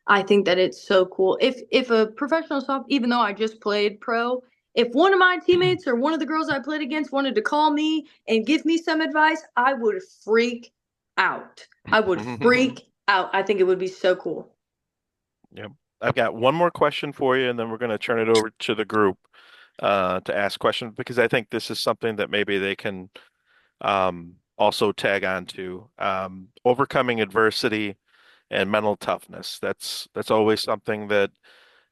I think that it's so cool. If a professional soft, even though I just played pro, if one of my teammates or one of the girls I played against wanted to call me and give me some advice, I would freak out. I would freak out. I think it would be so cool. Yep. I've got one more question for you, and then we're going to turn it over to the group to ask questions because I think this is something that maybe they can also tag on to. Overcoming adversity and mental toughness. That's always something that,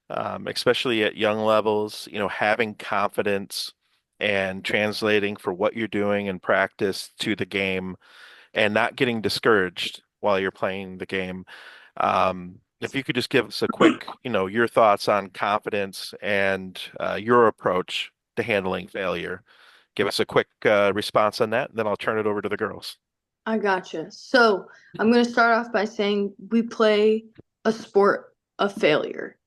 especially at young levels, having confidence and translating for what you're doing in practice to the game and not getting discouraged while you're playing the game. If you could just give us a quick, your thoughts on confidence and your approach to handling failure. Give us a quick response on that, and then I'll turn it over to the girls. I gotcha. So I'm going to start off by saying we play a sport of failure.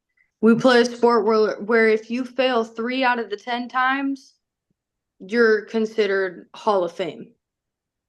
We play a sport where if you fail 3 out of the 10 times, you're considered Hall of Fame.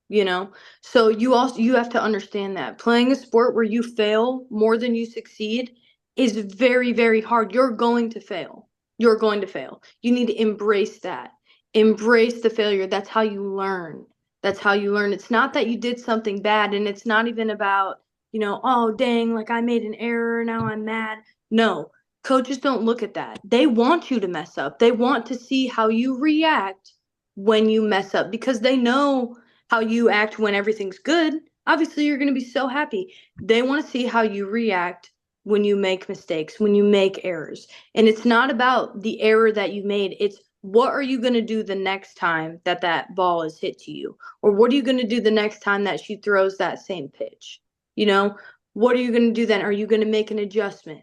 you know so you have to understand that playing a sport where you fail more than you succeed is very, very hard. You're going to fail. You need to embrace that. Embrace the failure. That's how you learn. It's not that you did something bad, and it's not even about, oh dang, like I made an error, now I'm mad. No, coaches don't look at that. They want you to mess up. They want to see how you react when you mess up, because they know how you act when everything's good. Obviously, you're going to be so happy. They want to see how you react when you make mistakes, when you make errors. And it's not about the error that you made. It's what are you going to do the next time that that ball is hit to you? Or what are you going to do the next time that she throws that same pitch? You know, what are you going to do then? Are you going to make an adjustment?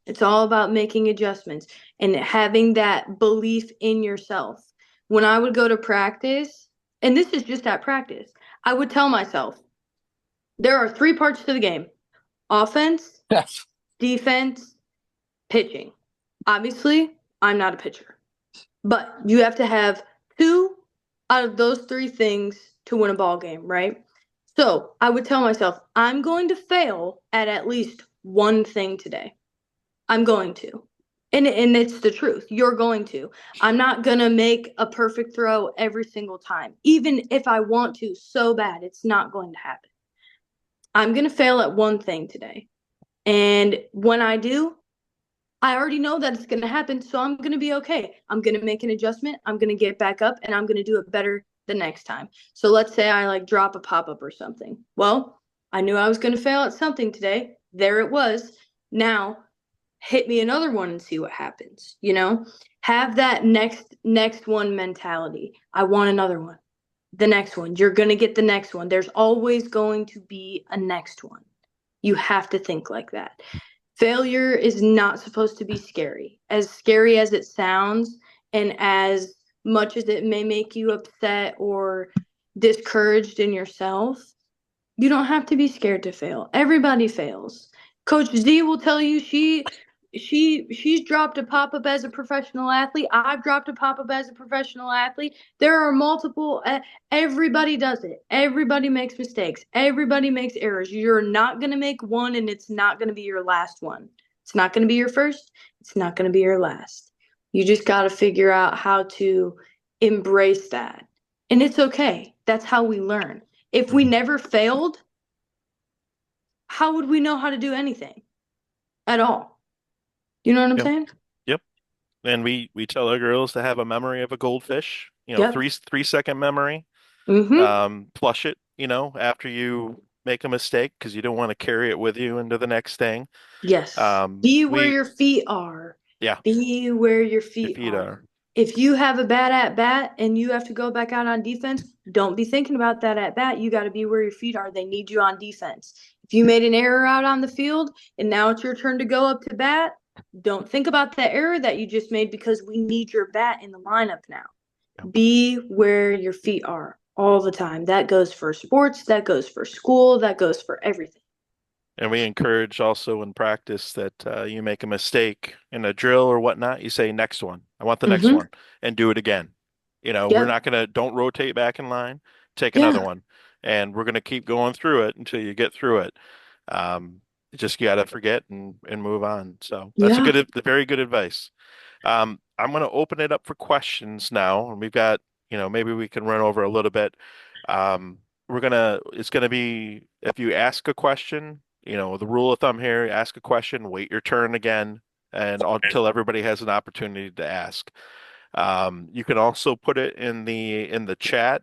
It's all about making adjustments and having that belief in yourself. When I would go to practice, and this is just at practice, I would tell myself there are 3 parts to the game: offense, Yes. defense, pitching. Obviously, I'm not a pitcher, but you have to have 2 out of those 3 things to win a ball game, right? So I would tell myself, I'm going to fail at least one thing today. I'm going to. And it's the truth. You're going to. I'm not going to make a perfect throw every single time. Even if I want to so bad, it's not going to happen. I'm going to fail at one thing today. And when I do, I already know that it's going to happen, so I'm going to be okay. I'm going to make an adjustment. I'm going to get back up, and I'm going to do it better the next time. So let's say I like drop a pop up or something. Well, I knew I was going to fail at something today. There it was. Now hit me another one and see what happens. Have that next one mentality. I want another one. The next one. You're going to get the next one. There's always going to be a next one. You have to think like that. Failure is not supposed to be scary as it sounds, and as much as it may make you upset or discouraged in yourself. You don't have to be scared to fail. Everybody fails. Coach Z will tell you she's dropped a pop up as a professional athlete. I've dropped a pop up as a professional athlete. There are multiple. Everybody does it. Everybody makes mistakes. Everybody makes errors. You're not gonna make one, and it's not gonna be your last one. It's not gonna be your first. It's not gonna be your last. You just got to figure out how to embrace that, and it's okay. That's how we learn. If we never failed, how would we know how to do anything at all? You know what I'm Yep. saying? Yep. And we tell our girls to have a memory of a goldfish, Yep. 3 second memory. Mm-hmm. Flush it, after you make a mistake because you don't want to carry it with you into the next thing. Yes. Be where We your feet are. Yeah, Be where your your feet feet are. are. If you have a bad at bat and you have to go back out on defense, don't be thinking about that at bat. You got to be where your feet are. They need you on defense. If you made an error out on the field and now it's your turn to go up to bat, don't think about the error that you just made, because we need your bat in the lineup now. Be where your feet are all the time. That goes for sports, that goes for school, that goes for everything. And we encourage also in practice that you make a mistake in a drill or whatnot, you say next one. I want the next Mm-hmm. one, and do it again. We're Yep. not gonna don't rotate back in line. Take another Yeah. one, and we're gonna keep going through it until you get through it. Just you gotta forget and move on. So that's Yeah. very good advice. I'm going to open it up for questions now, and we've got, maybe we can run over a little bit. It's going to be, if you ask a question, the rule of thumb here, ask a question, wait your turn again, and until everybody has an opportunity to ask. You can also put it in the chat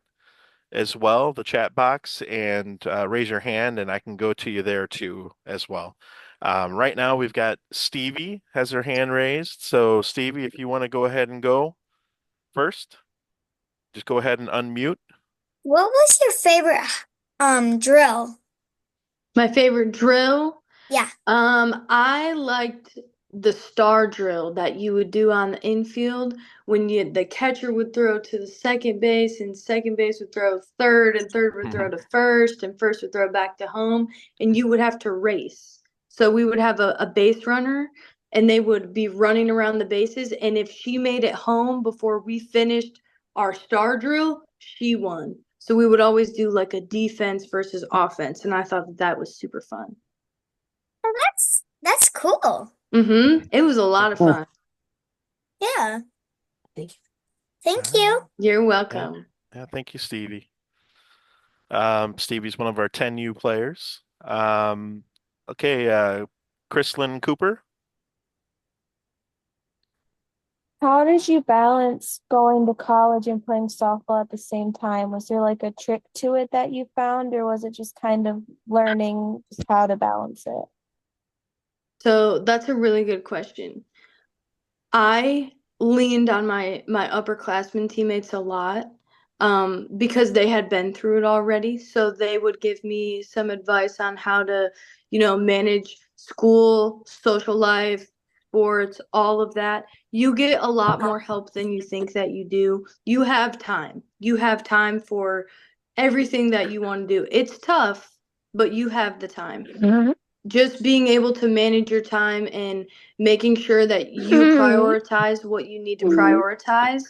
as well, the chat box, and raise your hand, and I can go to you there too as well. Right now, we've got Stevie has her hand raised. So, Stevie, if you want to go ahead and go first, just go ahead and unmute. What was your favorite drill? My favorite drill. Yeah. I liked the star drill that you would do on the infield when the catcher would throw to the second base and second base would throw third and third would throw to first and first would throw back to home and you would have to race. So we would have a base runner and they would be running around the bases, and if she made it home before we finished our star drill, she won. So we would always do like a defense versus offense, and I thought that was super fun. Oh, that's cool. It was a lot of fun. Yeah. Thank you. Thank you. You're Yeah, welcome. yeah, thank you, Stevie. Stevie's one of our 10U players. Okay, Chrislyn Cooper. How did you balance going to college and playing softball at the same time? Was there like a trick to it that you found, or was it just kind of learning just how to balance it? So that's a really good question. I leaned on my upperclassmen teammates a lot because they had been through it already. So they would give me some advice on how to, manage school, social life, sports, all of that. You get a lot more help than you think that you do. You have time. You have time for everything that you want to do. It's tough, but you have the time. Just being able to manage your time and making sure that you prioritize what you need to prioritize,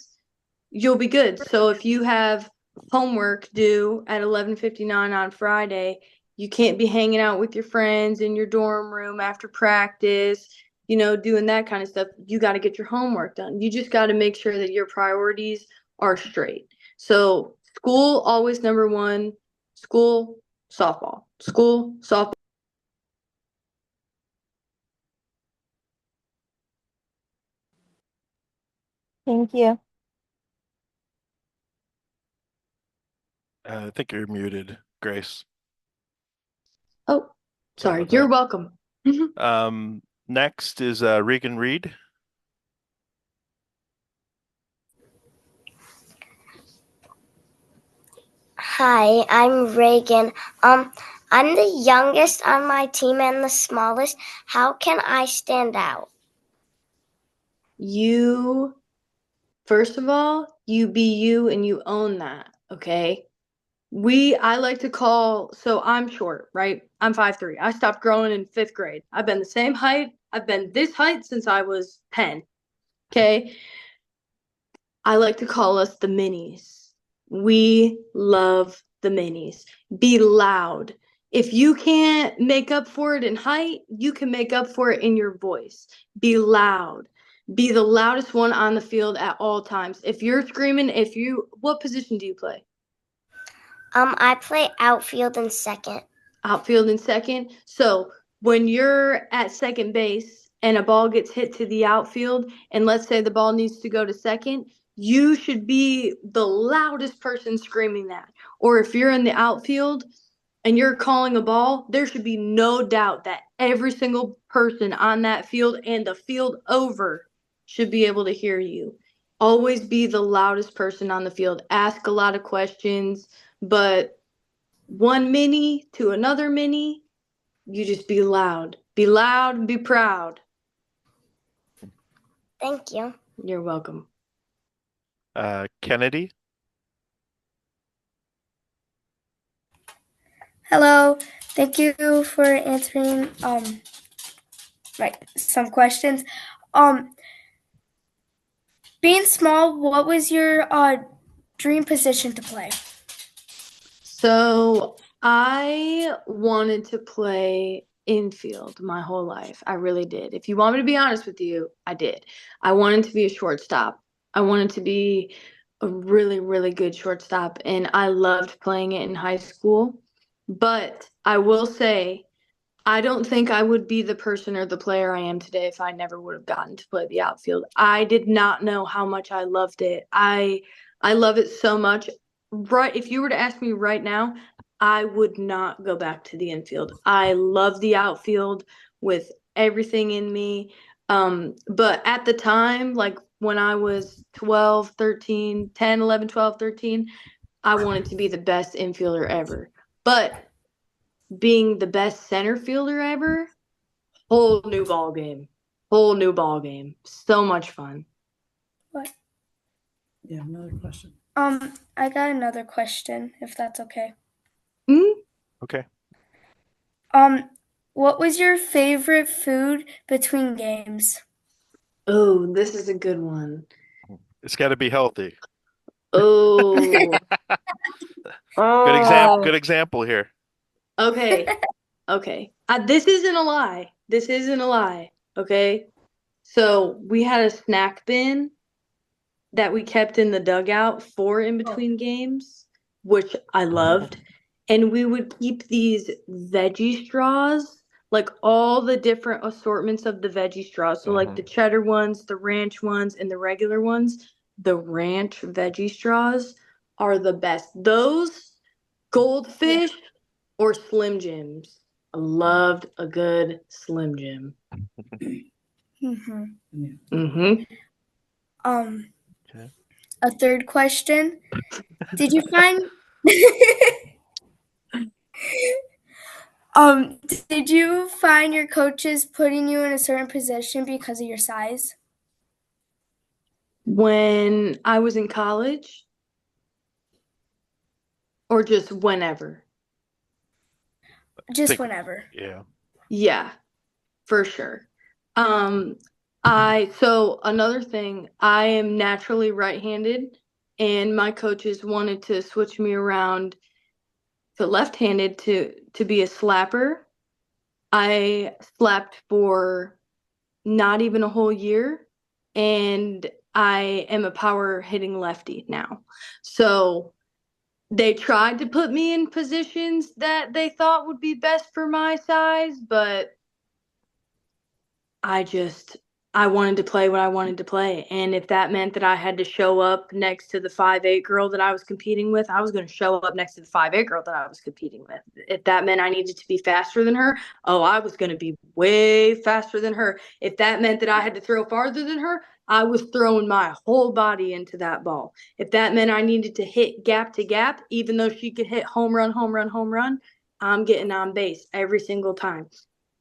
you'll be good. So if you have homework due at 11:59 on Friday, you can't be hanging out with your friends in your dorm room after practice, doing that kind of stuff. You got to get your homework done. You just got to make sure that your priorities are straight. So school always number one, school, softball, school, softball. Thank you. I think you're muted, Grace. Oh, sorry. about You're that. welcome. Next is Regan Reed. Hi, I'm Reagan. I'm the youngest on my team and the smallest. How can I stand out? You, first of all, you be you and you own that, okay? I like to call, so I'm short, right? I'm 5'3". I stopped growing in 5th grade. I've been the same height. I've been this height since I was 10, okay? I like to call us the minis. We love the minis. Be loud. If you can't make up for it in height, you can make up for it in your voice. Be loud. Be the loudest one on the field at all times. If you're screaming, what position do you play? I play outfield and second. Outfield and second. So when you're at second base and a ball gets hit to the outfield, and let's say the ball needs to go to second, you should be the loudest person screaming that. Or if you're in the outfield and you're calling a ball, there should be no doubt that every single person on that field and the field over should be able to hear you. Always be the loudest person on the field. Ask a lot of questions, but one mini to another mini, you just be loud. Be loud and be proud. Thank you. You're welcome. Kennedy. Hello, thank you for answering some questions. Being small, what was your dream position to play? So I wanted to play infield my whole life. I really did. If you want me to be honest with you, I did. I wanted to be a shortstop. I wanted to be a really, really good shortstop, and I loved playing it in high school. But I will say, I don't think I would be the person or the player I am today if I never would have gotten to play the outfield. I did not know how much I loved it. I love it so much. Right, if you were to ask me right now, I would not go back to the infield. I love the outfield with everything in me. But at the time, like when I was 12, 13, 10, 11, 12, 13, I wanted to be the best infielder ever. But being the best center fielder ever, whole new ball game. whole new ball game. So much fun. What? Yeah, another question. I got another question, if that's okay. Mm? Okay. Um, what was your favorite food between games? Oh, this is a good one. It's got to be healthy. Oh, Good oh. example here. Okay, okay. This isn't a lie. This isn't a lie. Okay. So we had a snack bin that we kept in the dugout for in Oh, between games, which I Mhm. loved. And we would keep these veggie straws, like all the different assortments of the veggie straws. So, like the Mhm. cheddar ones, the ranch ones, and the regular ones. The ranch veggie straws are the best. Those yeah. goldfish or Slim Jims. I loved a good Slim Jim. Mm-hmm. Yeah. Mm-hmm. Um, Okay. a third question. Did you find um did you find your coaches putting you in a certain position because of your size? When I was in college, or just whenever? Just Think, whenever. yeah. Yeah, for sure. Um, so another thing, I am naturally right-handed, and my coaches wanted to switch me around to left-handed to be a slapper. I slapped for not even a whole year, and I am a power hitting lefty now. So they tried to put me in positions that they thought would be best for my size, but I just I wanted to play what I wanted to play. And if that meant that I had to show up next to the 5'8" girl that I was competing with, I was going to show up next to the 5'8" girl that I was competing with. If that meant I needed to be faster than her, oh, I was going to be way faster than her. If that meant that I had to throw farther than her, I was throwing my whole body into that ball. If that meant I needed to hit gap to gap, even though she could hit home run, home run, home run, I'm getting on base every single time.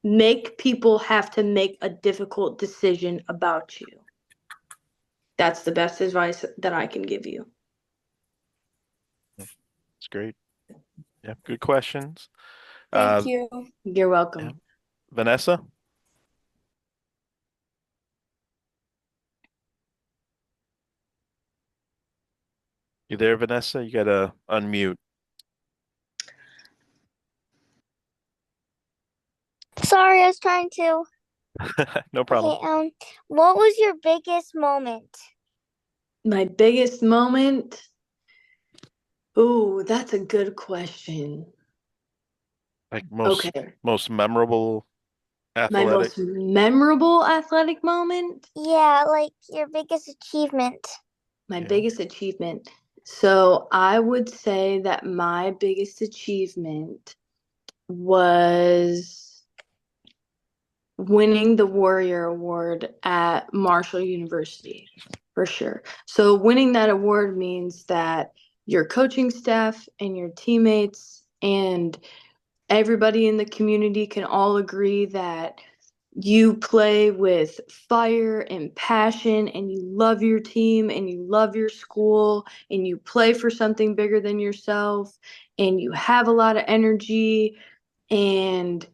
Make people have to make a difficult decision about you. That's the best advice that I can give you. It's great. Yeah. Good questions. Thank Uh, you. You're yeah. welcome. Vanessa, you there, Vanessa? You gotta unmute. Sorry, I was trying to. No problem. Okay, what was your biggest moment? My biggest moment. Ooh, that's a good question. Like Okay. most memorable My athletic. most memorable athletic moment. Yeah, like your biggest achievement. My Yeah. biggest achievement. So I would say that my biggest achievement was winning the Warrior Award at Marshall University, for sure. So, winning that award means that your coaching staff and your teammates and everybody in the community can all agree that you play with fire and passion and you love your team and you love your school and you play for something bigger than yourself and you have a lot of energy, and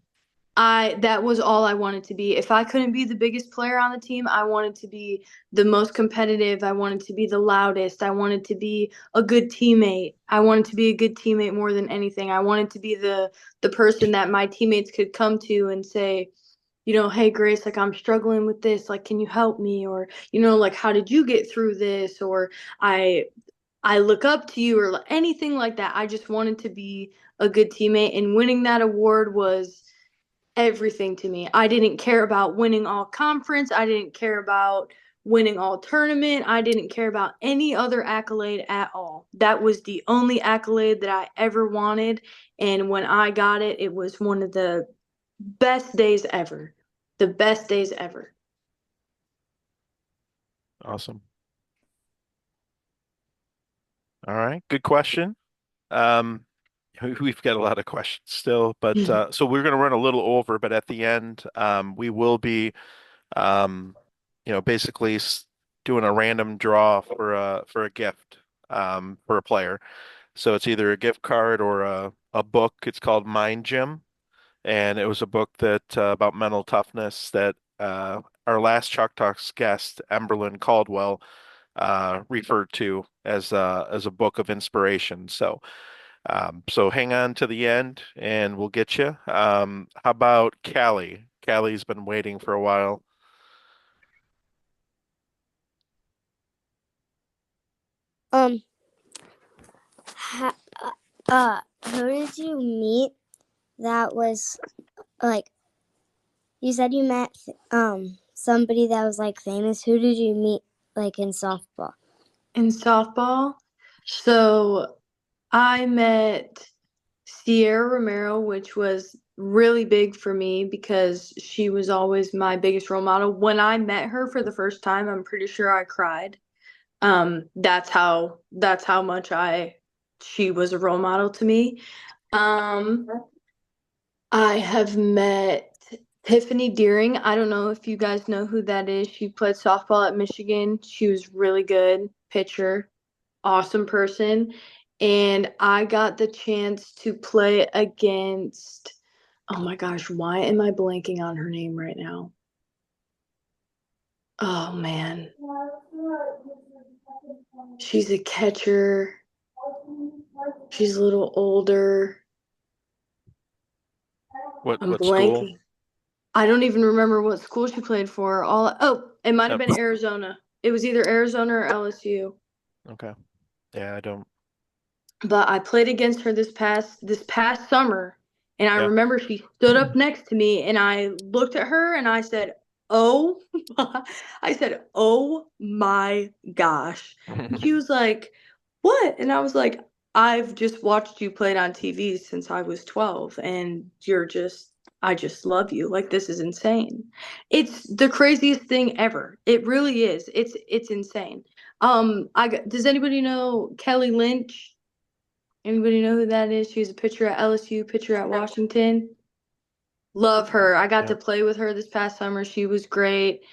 that was all I wanted to be. If I couldn't be the biggest player on the team, I wanted to be the most competitive. I wanted to be the loudest. I wanted to be a good teammate. I wanted to be a good teammate more than anything. I wanted to be the person that my teammates could come to and say, hey Grace, like I'm struggling with this, like can you help me? Or, like how did you get through this? Or I I look up to you, or anything like that. I just wanted to be a good teammate, and winning that award was everything to me. I didn't care about winning all conference. I didn't care about winning all tournament. I didn't care about any other accolade at all. That was the only accolade that I ever wanted. And when I got it, it was one of the best days ever. The best days ever. Awesome. All right. Good question. Um, we've got a lot of questions still, but so we're going to run a little over, but at the end, we will be Um, basically doing a random draw for a gift for a player. So it's either a gift card or a book. It's called Mind Gym, and it was a book that about mental toughness that our last Chalk Talks guest, Emberlyn Caldwell, referred to as a book of inspiration. So hang on to the end, and we'll get you. How about Callie? Callie's been waiting for a while. Um, ha, who did you meet that was like, you said you met somebody that was like famous. Who did you meet like in softball? In softball, so I met Sierra Romero, which was really big for me because she was always my biggest role model. When I met her for the first time, I'm pretty sure I cried. That's how much she was a role model to me. Um, I have met Tiffany Deering. I don't know if you guys know who that is. She played softball at Michigan. She was really good pitcher, awesome person. And I got the chance to play against, oh my gosh, why am I blanking on her name right now? Oh man. She's a catcher. She's a little older. What I'm what school? blanking. I don't even remember what school she played for. It might have Yep. been Arizona. It was either Arizona or LSU. Okay. Yeah, I don't. But I played against her this past summer, and I Yeah. remember she stood up next to me, and I looked at her and I said, "Oh," I said, "Oh my gosh." And she was like, "What?" And I was like, "I've just watched you play it on TV since I was 12, and I just love you. Like this is insane. It's the craziest thing ever. It really is. It's insane." Does anybody know Kelly Lynch? Anybody know who that is? She was a pitcher at LSU, pitcher at Washington. Love her. I got to Yeah. play with her this past summer. She was great.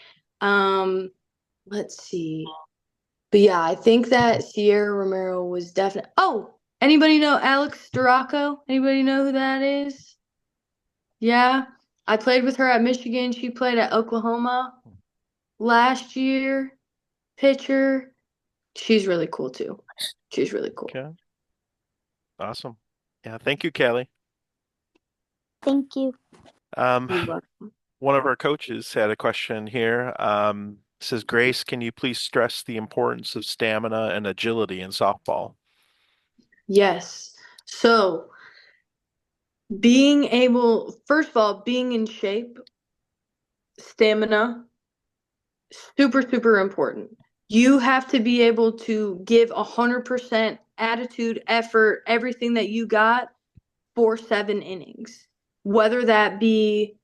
Um, let's see. But yeah, I think that Sierra Romero was definitely. Oh, anybody know Alex Duraco? Anybody know who that is? Yeah, I played with her at Michigan. She played at Oklahoma last year. Pitcher. She's really cool too. She's really cool. Okay. Awesome. Yeah. Thank you, Callie. Thank you. Um, You're welcome. one of our coaches had a question here. Says, Grace, can you please stress the importance of stamina and agility in softball? Yes. So first of all, being in shape, stamina, super, super important. You have to be able to give 100% attitude, effort, everything that you got for 7 innings. Whether that be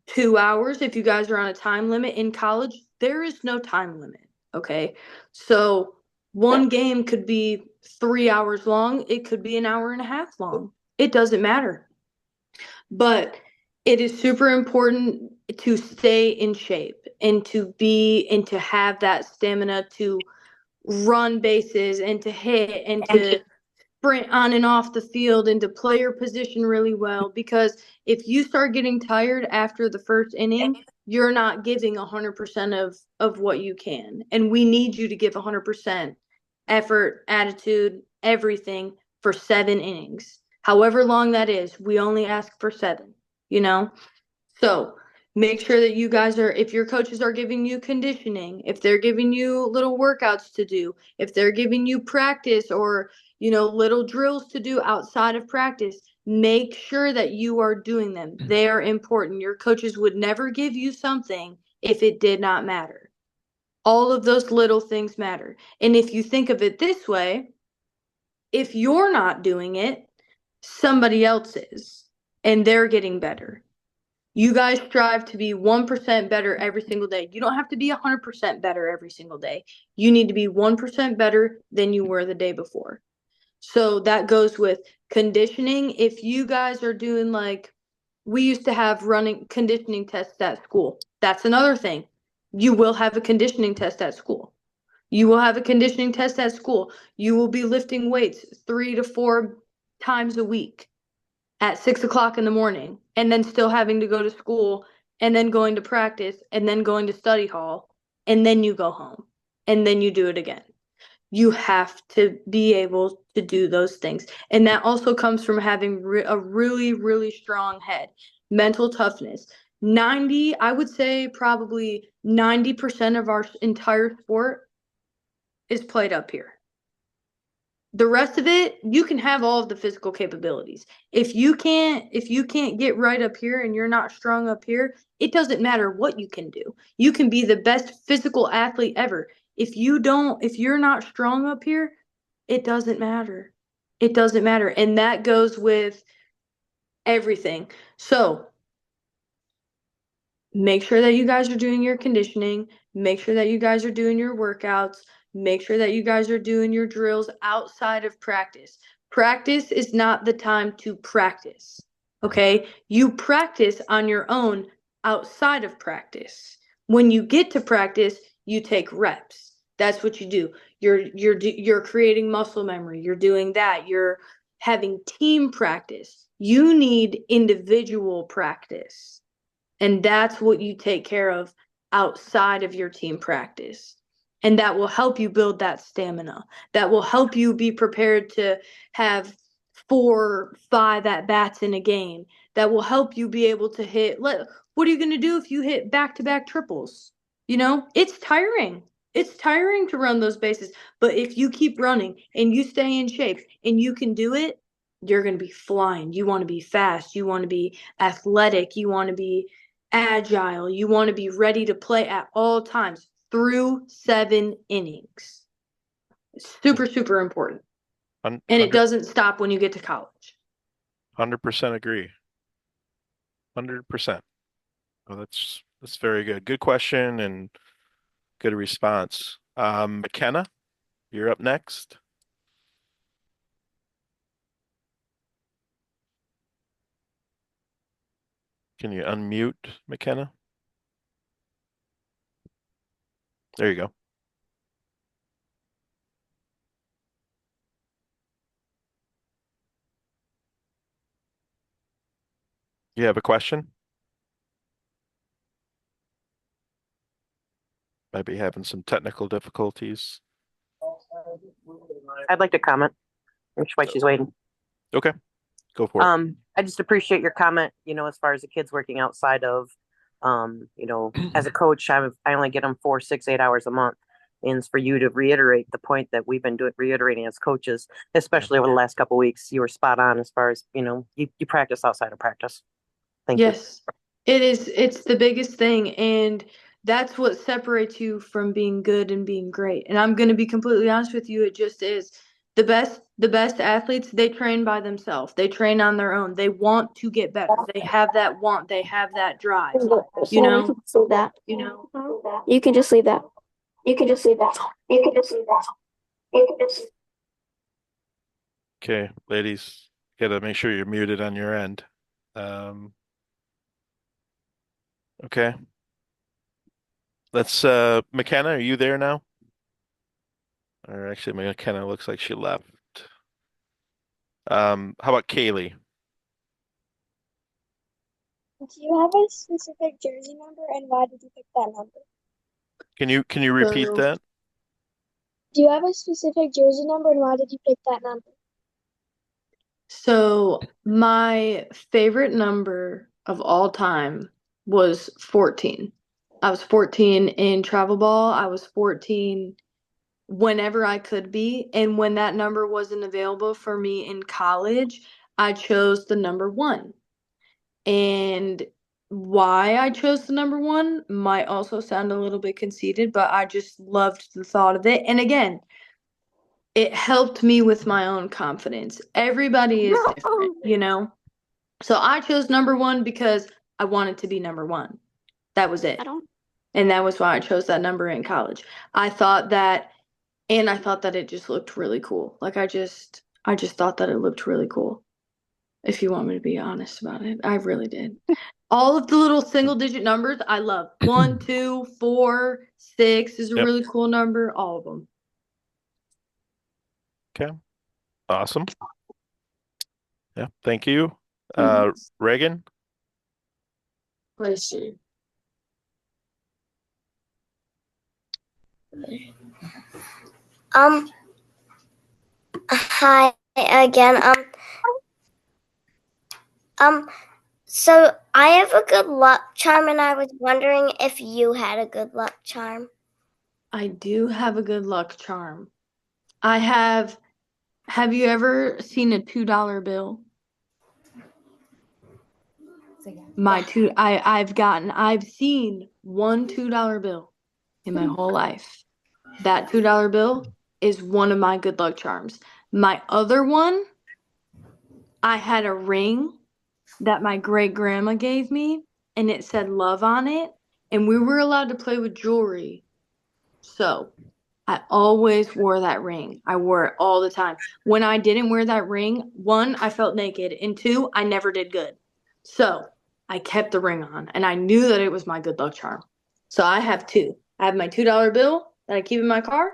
2 hours, if you guys are on a time limit in college, there is no time limit. Okay. So one game could be 3 hours long, it could be an hour and a half long. It doesn't matter. But it is super important to stay in shape and to have that stamina to run bases and to hit and to sprint on and off the field and to play your position really well, because if you start getting tired after the first inning, you're not giving 100% of what you can, and we need you to give 100% effort, attitude, everything for 7 innings, however long that is. We only ask for 7, you know. So make sure that you guys are, if your coaches are giving you conditioning, if they're giving you little workouts to do, if they're giving you practice or, little drills to do outside of practice, make sure that you are doing them. They are important. Your coaches would never give you something if it did not matter. All of those little things matter. And if you think of it this way, if you're not doing it, somebody else is, and they're getting better. You guys strive to be 1% better every single day. You don't have to be 100% better every single day. You need to be 1% better than you were the day before. So that goes with conditioning. If you guys are doing, like, we used to have running conditioning tests at school. That's another thing. You will have a conditioning test at school. You will have a conditioning test at school. You will be lifting weights 3 to 4 times a week at 6 o'clock in the morning, and then still having to go to school, and then going to practice, and then going to study hall, and then you go home, and then you do it again. You have to be able to do those things. And that also comes from having a really, really strong head, mental toughness. I would say probably 90% of our entire sport is played up here. The rest of it, you can have all of the physical capabilities. If you can't get right up here and you're not strong up here, it doesn't matter what you can do. You can be the best physical athlete ever. If you're not strong up here, it doesn't matter. It doesn't matter. And that goes with everything. So make sure that you guys are doing your conditioning, make sure that you guys are doing your workouts, make sure that you guys are doing your drills outside of practice. Practice is not the time to practice. Okay? You practice on your own outside of practice. When you get to practice, you take reps. That's what you do. You're creating muscle memory. You're doing that. You're having team practice. You need individual practice. And that's what you take care of outside of your team practice. And that will help you build that stamina. That will help you be prepared to have 4, 5 at bats in a game. That will help you be able to hit. What are you going to do if you hit back-to-back triples? It's tiring. It's tiring to run those bases. But if you keep running and you stay in shape and you can do it, you're going to be flying. You want to be fast. You want to be athletic. You want to be agile. You want to be ready to play at all times through 7 innings. It's super, super important. And it doesn't stop when you get to college. 100% agree. 100%. Well, that's very good. Good question and good response. McKenna, you're up next. Can you unmute McKenna? There you go. You have a question? Might be having some technical difficulties. I'd like to comment. Which way she's waiting. Okay, go for it. I just appreciate your comment, as far as the kids working outside of, as a coach, I only get them 4, 6, 8 hours a month. And it's for you to reiterate the point that we've been reiterating as coaches, especially over the last couple of weeks. You were spot on as far as, you practice outside of practice. Thank you. Yes, it is. It's the biggest thing. And that's what separates you from being good and being great. And I'm going to be completely honest with you. It just is. The best athletes, they train by themselves. They train on their own. They want to get better. They have that want. They have that drive. You can just leave that. You can just leave that. You can just leave that. You can just leave that. You can just. Okay, ladies, gotta make sure you're muted on your end. Okay. Let's McKenna, are you there now? Or actually McKenna looks like she left. How about Kaylee? Do you have a specific jersey number and why did you pick that number? Can you repeat that? Do you have a specific jersey number and why did you pick that number? So my favorite number of all time was 14. I was 14 in travel ball. I was 14 whenever I could be. And when that number wasn't available for me in college, I chose the number 1. And why I chose the number 1 might also sound a little bit conceited, but I just loved the thought of it. And again, it helped me with my own confidence. Everybody is different. So I chose number 1 because I wanted to be number 1. That was it. And that was why I chose that number in college. I thought that it just looked really cool. Like I just thought that it looked really cool. If you want me to be honest about it, I really did. All of the little single digit numbers I love. 1, 2, 4, 6 is a Yep. really cool number. All of them. Okay. Awesome. Yeah. Thank you. Reagan? Let's see. Hi again. So I have a good luck charm, and I was wondering if you had a good luck charm. I do have a good luck charm. Have you ever seen a $2 bill? I've seen one $2 bill in my whole life. That $2 bill is one of my good luck charms. My other one, I had a ring that my great grandma gave me, and it said love on it, and we were allowed to play with jewelry. So I always wore that ring. I wore it all the time. When I didn't wear that ring, 1, I felt naked, and 2, I never did good. So I kept the ring on, and I knew that it was my good luck charm. So I have 2. I have my $2 bill that I keep in my car,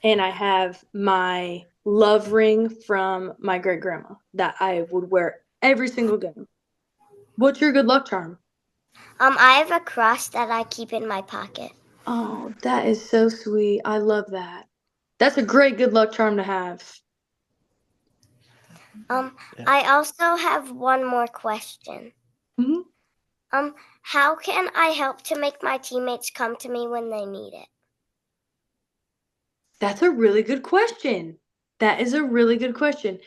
and I have my love ring from my great grandma that I would wear every single game. What's your good luck charm? I have a cross that I keep in my pocket. Oh, that is so sweet. I love that. That's a great good luck charm to have. Yeah. I also have one more question. Mhm. How can I help to make my teammates come to me when they need it? That's a really good question. That is a really good question.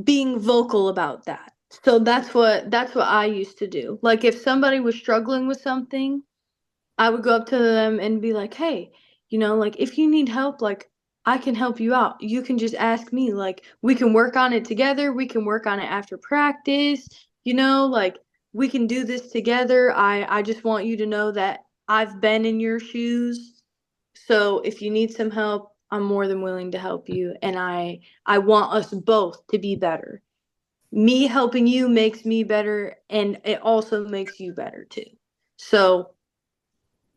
Being vocal about that. So that's what I used to do. Like if somebody was struggling with something, I would go up to them and be like, "Hey, like if you need help, like I can help you out. You can just ask me. Like we can work on it together. We can work on it after practice. Like we can do this together. I just want you to know that I've been in your shoes. So if you need some help, I'm more than willing to help you, and I want us both to be better. Me helping you makes me better, and it also makes you better too. So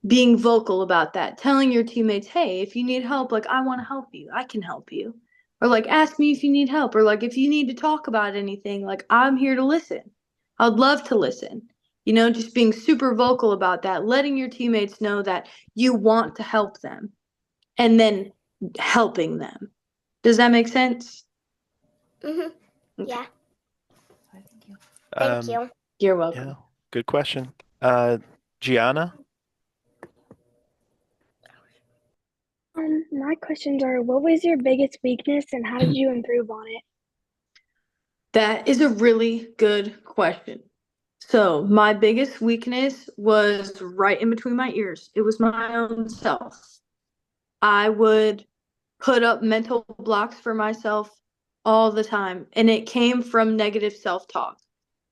being vocal about that, telling your teammates, hey, if you need help, like I want to help you, I can help you. Or like ask me if you need help, or like if you need to talk about anything, like I'm here to listen. I'd love to listen. Just being super vocal about that, letting your teammates know that you want to help them and then helping them. Does that make sense? Mm-hmm. Okay. Yeah. Um, Thank you. You're welcome. yeah. Good question. Gianna? My questions are, what was your biggest weakness and how did you improve on it? That is a really good question. So, my biggest weakness was right in between my ears. It was my own self. I would put up mental blocks for myself all the time, and it came from negative self talk.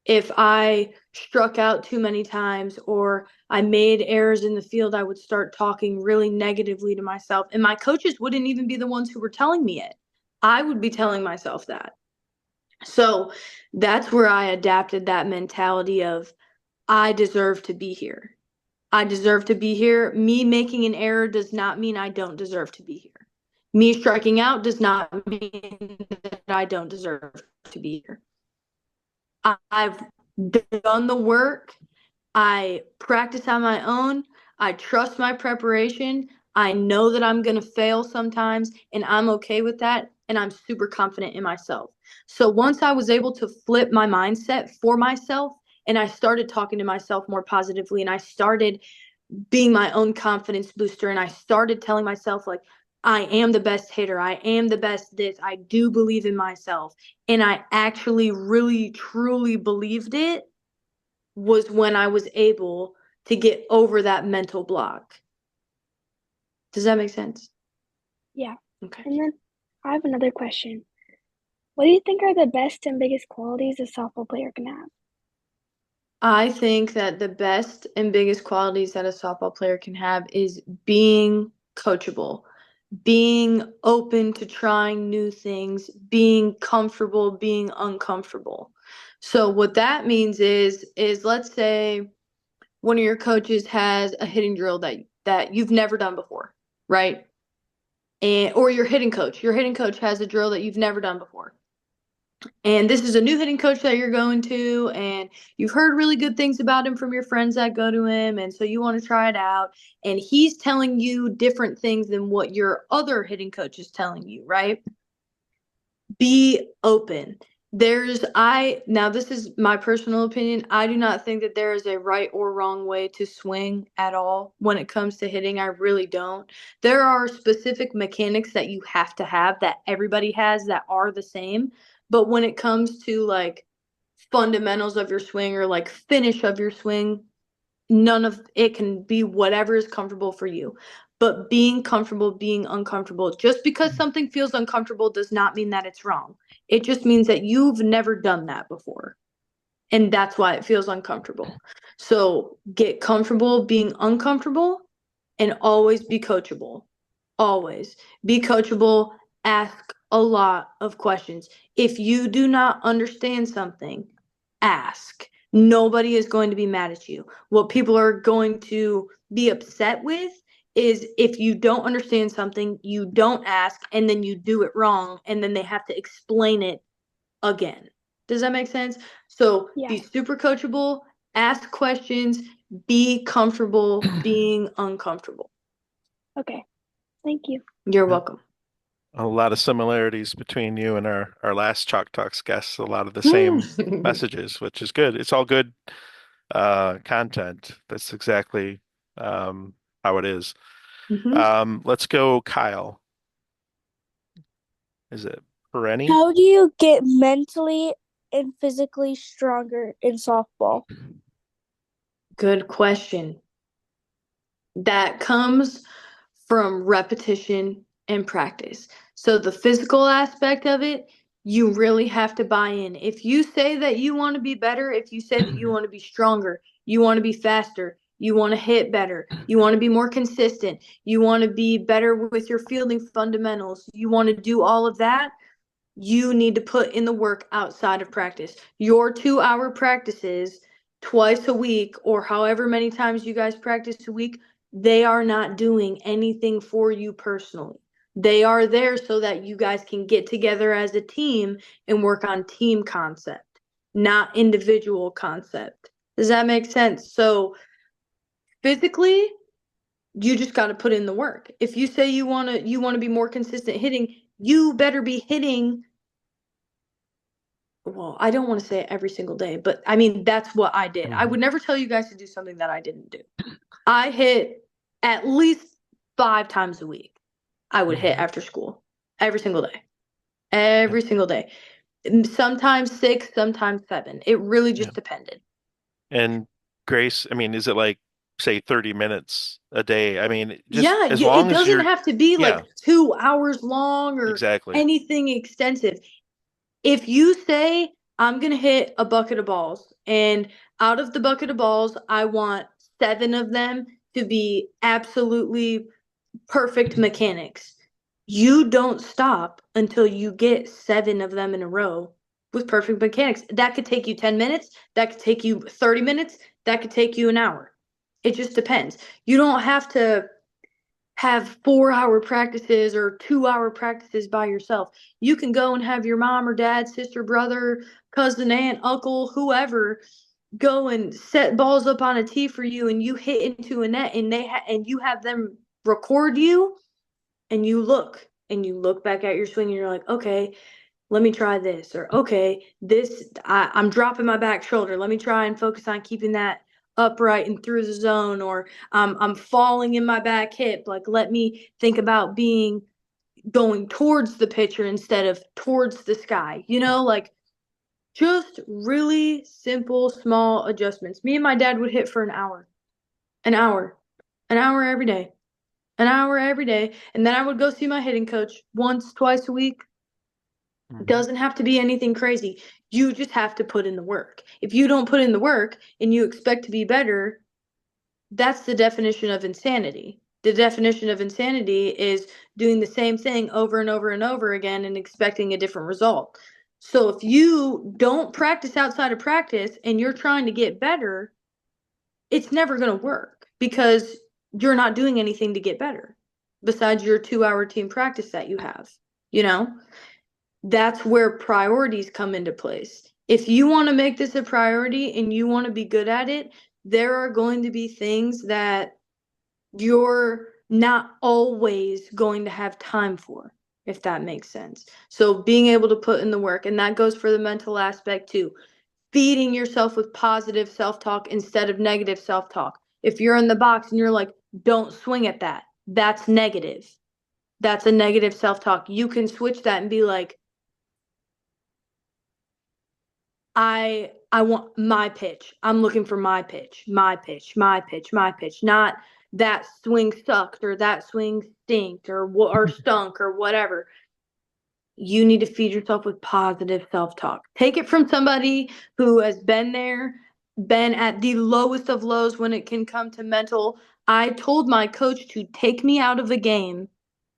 If I struck out too many times or I made errors in the field, I would start talking really negatively to myself. And my coaches wouldn't even be the ones who were telling me it. I would be telling myself that. So that's where I adapted that mentality of I deserve to be here. I deserve to be here. Me making an error does not mean I don't deserve to be here. Me striking out does not mean that I don't deserve to be here. I've done the work. I practice on my own. I trust my preparation. I know that I'm going to fail sometimes, and I'm okay with that. And I'm super confident in myself. So once I was able to flip my mindset for myself, and I started talking to myself more positively, and I started being my own confidence booster, and I started telling myself, like, I am the best hitter. I am the best this. I do believe in myself. And I actually really, truly believed it was when I was able to get over that mental block. Does that make sense? Yeah. Okay. And then I have another question. What do you think are the best and biggest qualities a softball player can have? I think that the best and biggest qualities that a softball player can have is being coachable, being open to trying new things, being comfortable, being uncomfortable. So what that means is let's say one of your coaches has a hitting drill that you've never done before, right? Or your hitting coach has a drill that you've never done before. And this is a new hitting coach that you're going to, and you've heard really good things about him from your friends that go to him, and so you want to try it out. And he's telling you different things than what your other hitting coach is telling you, right? Be open. Now this is my personal opinion. I do not think that there is a right or wrong way to swing at all when it comes to hitting. I really don't. There are specific mechanics that you have to have that everybody has that are the same. But when it comes to like fundamentals of your swing or like finish of your swing, none of it can be whatever is comfortable for you. But being comfortable, being uncomfortable, just because something feels uncomfortable does not mean that it's wrong. It just means that you've never done that before. And that's why it feels uncomfortable. So get comfortable being uncomfortable and always be coachable. Always be coachable. Ask a lot of questions. If you do not understand something, ask. Nobody is going to be mad at you. What people are going to be upset with is if you don't understand something, you don't ask, and then you do it wrong, and then they have to explain it again. Does that make sense? So be Yeah. super coachable, ask questions, be comfortable being uncomfortable. Okay. Thank you. You're welcome. A lot of similarities between you and our last Chalk Talks guests, a lot of the same messages, which is good. It's all good content. That's exactly how it is. Let's go, Kyle. Is it Perenni? How do you get mentally and physically stronger in softball? Good question. That comes from repetition and practice. So the physical aspect of it, you really have to buy in. If you say that you want to be better, if you say that you want to be stronger, you want to be faster, you want to hit better, you want to be more consistent, you want to be better with your fielding fundamentals, you want to do all of that, you need to put in the work outside of practice. Your 2-hour practices twice a week, or however many times you guys practice a week, they are not doing anything for you personally. They are there so that you guys can get together as a team and work on team concept, not individual concept. Does that make sense? So physically, you just got to put in the work. If you say you want to be more consistent hitting, you better be hitting. Well, I don't want to say it every single day, but I mean, that's what I did. I would never tell you guys to do something that I didn't do. I hit at least 5 times a week. I would hit after school every single day. Every single day. Sometimes 6, sometimes 7. It really just depended. And Grace, I mean, is it like, say, 30 minutes a day? I mean, just Yeah, as it long as doesn't you're, have to be like 2 hours long or exactly. anything extensive. If you say, I'm going to hit a bucket of balls, and out of the bucket of balls, I want 7 of them to be absolutely perfect mechanics. You don't stop until you get 7 of them in a row with perfect mechanics. That could take you 10 minutes. That could take you 30 minutes. That could take you an hour. It just depends. You don't have to have 4-hour practices or 2-hour practices by yourself. You can go and have your mom or dad, sister, brother, cousin, aunt, uncle, whoever go and set balls up on a tee for you, and you hit into a net, and and you have them record you, and you look back at your swing, and you're like, okay, let me try this, or okay, I'm dropping my back shoulder. Let me try and focus on keeping that upright and through the zone, or I'm falling in my back hip. Like, let me think about going towards the pitcher instead of towards the sky. Like just really simple, small adjustments. Me and my dad would hit for an hour, an hour every day, an hour every day, and then I would go see my hitting coach once, twice a week. Doesn't have to be anything crazy. You just have to put in the work. If you don't put in the work and you expect to be better, that's the definition of insanity. The definition of insanity is doing the same thing over and over and over again and expecting a different result. So if you don't practice outside of practice and you're trying to get better, it's never going to work because you're not doing anything to get better besides your 2-hour team practice that you have, you know? That's where priorities come into place. If you want to make this a priority and you want to be good at it, there are going to be things that you're not always going to have time for, if that makes sense. So being able to put in the work, and that goes for the mental aspect too. Feeding yourself with positive self-talk instead of negative self-talk. If you're in the box and you're like, don't swing at that, that's negative. That's a negative self-talk. You can switch that and be like, I want my pitch. I'm looking for my pitch, my pitch, my pitch, my pitch. Not that swing sucked or that swing stinked or stunk or whatever. You need to feed yourself with positive self-talk. Take it from somebody who has been there, been at the lowest of lows when it can come to mental. I told my coach to take me out of the game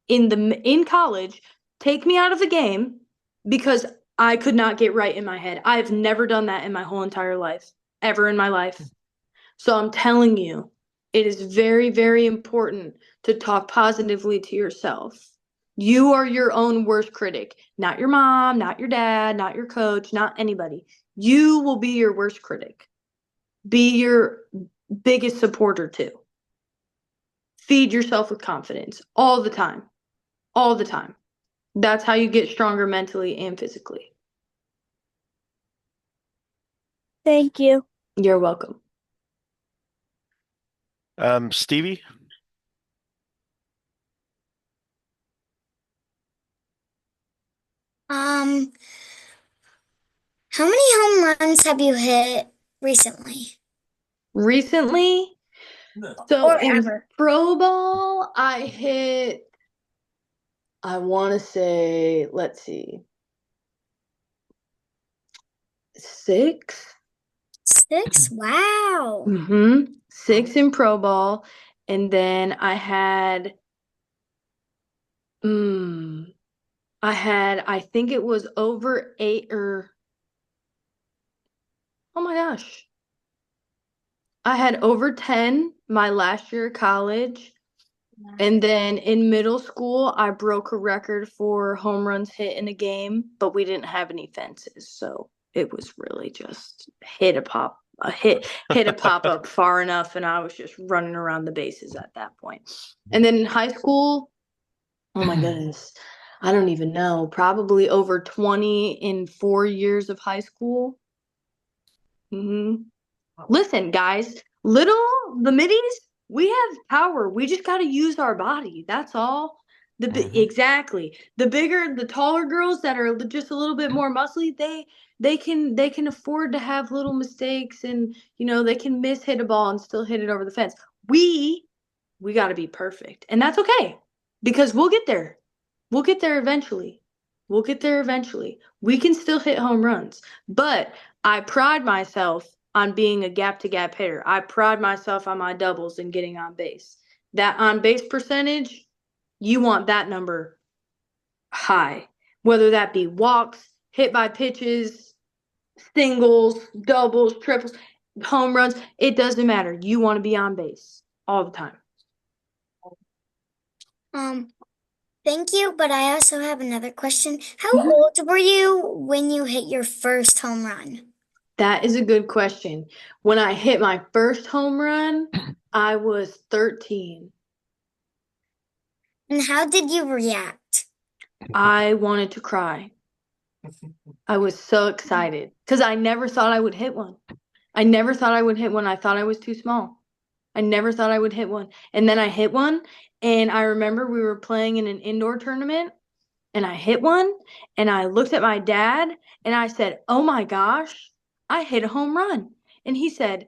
in college, take me out of the game because I could not get right in my head. I've never done that in my whole entire life, ever in my life. So I'm telling you, it is very, very important to talk positively to yourself. You are your own worst critic, not your mom, not your dad, not your coach, not anybody. You will be your worst critic. Be your biggest supporter too. Feed yourself with confidence all the time. All the time. That's how you get stronger mentally and physically. Thank you. You're welcome. Stevie? How many home runs have you hit recently? Recently, so Or in ever? pro ball, I hit, I want to say, let's see, 6. 6? Wow. 6 in pro ball. And then I think it was over 8 or, oh my gosh. I had over 10 my last year of college. And then in middle school, I broke a record for home runs hit in a game, but we didn't have any fences. So it was really just hit a pop up far enough. And I was just running around the bases at that point. And then in high school, oh my goodness, I don't even know, probably over 20 in 4 years of high school. Listen, guys, the middies, we have power. We just got to use our body. That's all. Exactly. The taller girls that are just a little bit more muscly, they can afford to have little mistakes, and they can hit a ball and still hit it over the fence. We got to be perfect, and that's okay because we'll get there. We'll get there eventually. We'll get there eventually. We can still hit home runs, but I pride myself on being a gap to gap hitter. I pride myself on my doubles and getting on base. That on base percentage, you want that number high, whether that be walks, hit by pitches, singles, doubles, triples, home runs. It doesn't matter. You want to be on base all the time. Thank you, but I also have another question. How old were you when you hit your first home run? That is a good question. When I hit my first home run, I was 13. And how did you react? I wanted to cry. I was so excited because I never thought I would hit one. I never thought I would hit one. I thought I was too small. I never thought I would hit one. And then I hit one, and I remember we were playing in an indoor tournament, and I hit one, and I looked at my dad, and I said, "Oh my gosh, I hit a home run." And he said,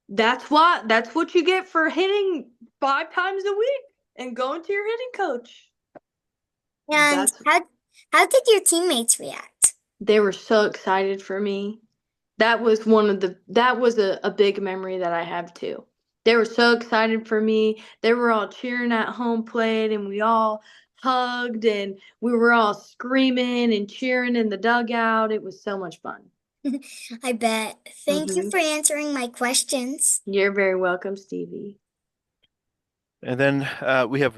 that's what you get for hitting 5 times a week and going to your hitting coach. And how did your teammates react? They were so excited for me. That was a big memory that I have too. They were so excited for me. They were all cheering at home plate, and we all hugged and we were all screaming and cheering in the dugout. It was so much fun. I bet. Thank you Mhm. for answering my questions. You're very welcome, Stevie. And then we have,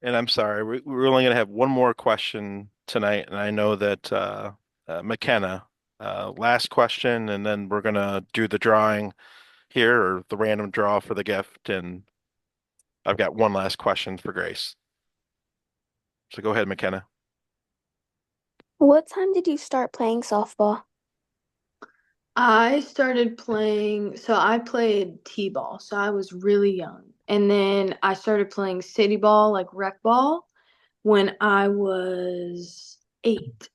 and I'm sorry, we're only going to have one more question tonight. And I know that McKenna, last question, and then we're going to do the drawing here or the random draw for the gift. And I've got one last question for Grace. So go ahead, McKenna. What time did you start playing softball? I started playing, so I played t-ball, so I was really young. And then I started playing city ball, like rec ball, when I was 8.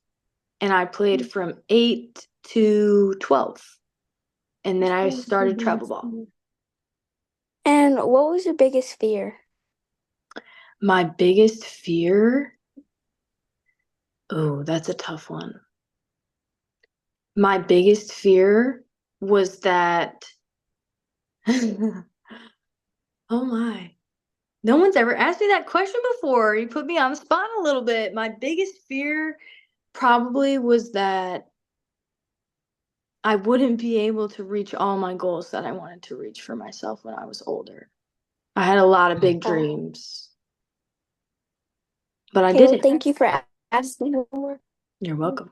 And I played from 8 to 12. And then I started travel ball. And what was your biggest fear? My biggest fear? Oh, that's a tough one. My biggest fear was that, oh my. No one's ever asked me that question before. You put me on the spot a little bit. My biggest fear probably was that I wouldn't be able to reach all my goals that I wanted to reach for myself when I was older. I had a lot of big dreams, but I Okay, well, didn't. thank you for asking more. You're welcome.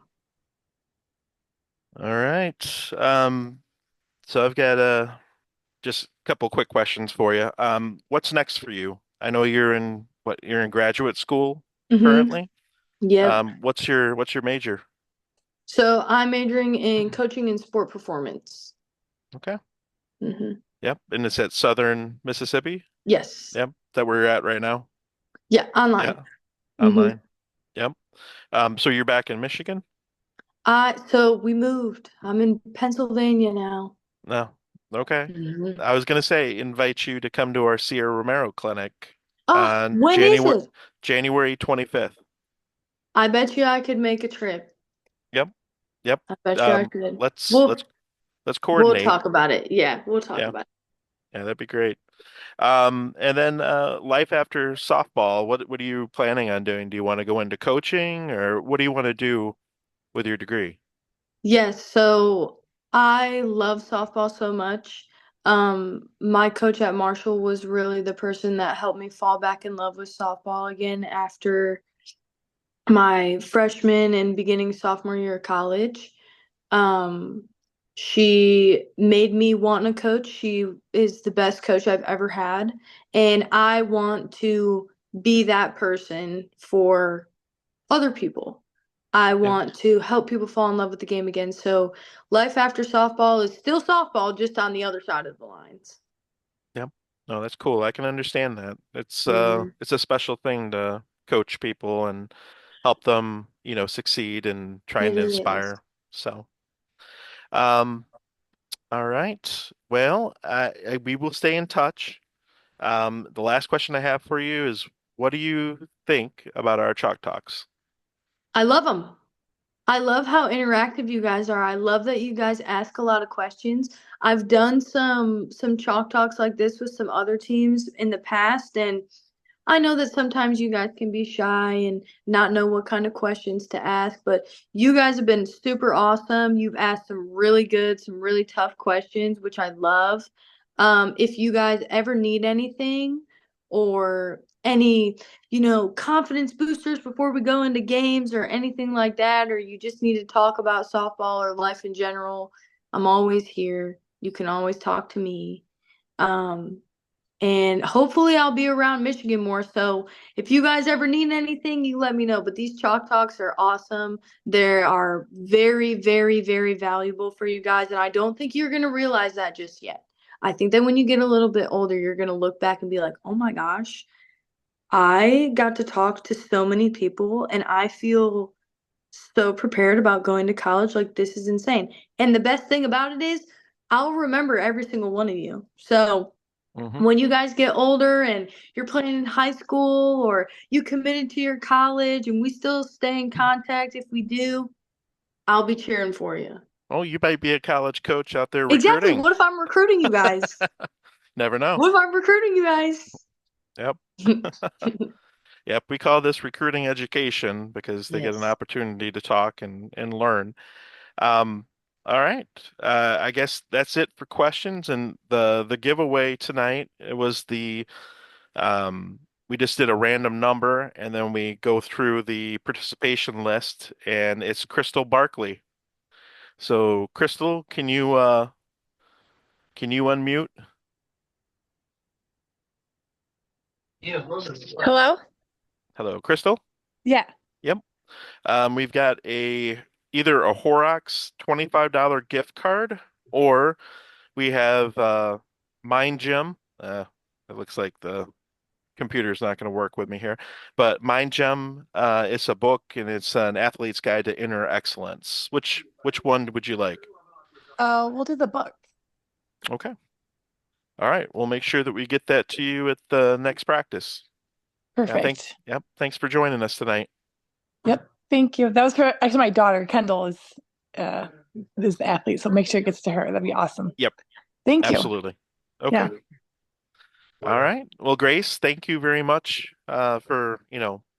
All right. So I've got just a couple quick questions for you. What's next for you? I know you're in graduate school Mm-hmm. currently. Yep. What's your major? So I'm majoring in coaching and sport performance. Okay. Mm-hmm. Yep. And it's at Southern Mississippi? Yes. Yep. Is that where you're at right now? Yeah, online. Yeah. Mm-hmm. Online. Yep. So you're back in Michigan? So we moved. I'm in Pennsylvania now. No. Okay. Mm-hmm. I was gonna say invite you to come to our Sierra Romero clinic Oh, on when is it? January 25th. I bet you I could make a trip. Yep. Yep. I bet you I Um, could. let's let's We'll let's we'll coordinate. talk about it. Yeah, we'll talk Yeah. about it. Yeah, that'd be great. And then life after softball, what are you planning on doing? Do you want to go into coaching or what do you want to do with your degree? Yes, so I love softball so much. My coach at Marshall was really the person that helped me fall back in love with softball again after my freshman and beginning sophomore year of college. Um, she made me want to coach. She is the best coach I've ever had, and I want to be that person for other people. I Yeah. want to help people fall in love with the game again. So, life after softball is still softball, just on the other side of the lines. Yep. No, that's cool. I can understand that. It's Hmm. it's a special thing to coach people and help them, succeed and It trying to really is. inspire. So, um, all right. Well, we will stay in touch. The last question I have for you is, what do you think about our Chalk Talks? I love them. I love how interactive you guys are. I love that you guys ask a lot of questions. I've done some chalk talks like this with some other teams in the past, and I know that sometimes you guys can be shy and not know what kind of questions to ask, but you guys have been super awesome. You've asked some really good, some really tough questions, which I love. If you guys ever need anything or any, confidence boosters before we go into games or anything like that, or you just need to talk about softball or life in general, I'm always here. You can always talk to me. Um, and hopefully I'll be around Michigan more. So if you guys ever need anything, you let me know. But these chalk talks are awesome. They are very, very, very valuable for you guys. And I don't think you're going to realize that just yet. I think that when you get a little bit older, you're going to look back and be like, oh my gosh, I got to talk to so many people and I feel so prepared about going to college. Like, this is insane. And the best thing about it is, I'll remember every single one of you. So, Hmm. when you guys get older and you're playing in high school or you committed to your college and we still stay in contact, if we do, I'll be cheering for you. Oh, you might be a college coach out there Exactly. recruiting. What if I'm recruiting you guys? Never know. What if I'm recruiting you guys? Yep. Yep, we call this recruiting education because they get an Yes. opportunity to talk and learn. Um, all right. I guess that's it for questions. And the giveaway tonight, it was um, we just did a random number and then we go through the participation list and it's Crystal Barkley. So Crystal, can you unmute? Hello? Hello, Crystal? Yeah. Yep. We've got either a Horrocks $25 gift card or we have Mind Gym. It looks like the computer's not going to work with me here, but Mind Gym, it's a book and it's an athlete's guide to inner excellence. Which one would you like? We'll do the book. Okay. All right. We'll make sure that we get that to you at the next practice. Perfect. Yep. Thanks for joining us tonight. Yep. Thank you. That was for actually my daughter, Kendall, is the athlete, so make sure it gets to her. That'd be awesome. Yep. Thank you. Absolutely. Okay. Yeah. All right. Well, Grace, thank you very much for,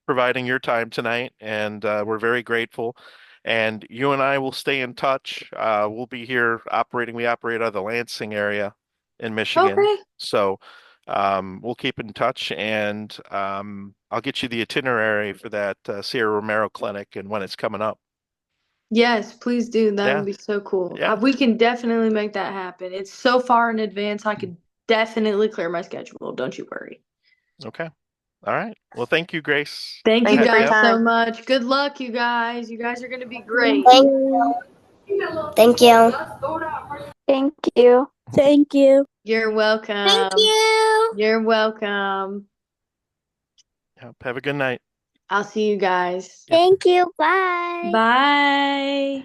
providing your time tonight, and we're very grateful. And you and I will stay in touch. We'll be here operating. We operate out of the Lansing area in Michigan, Okay. so we'll keep in touch, and I'll get you the itinerary for that Sierra Romero clinic and when it's coming up. Yes, please do. That Yeah. would be so cool. Yeah. We can definitely make that happen. It's so far in advance, I could definitely clear my schedule. Don't you worry. Okay. All right. Well, thank you, Grace. Thank Thank you you for your guys so time. much. Good luck, you guys. You guys are going to be great. Thank Thank you. Thank you. Thank you. You're welcome. Thank you. You're welcome. Yep. Have a good night. I'll see you guys. Thank you. Bye. Bye.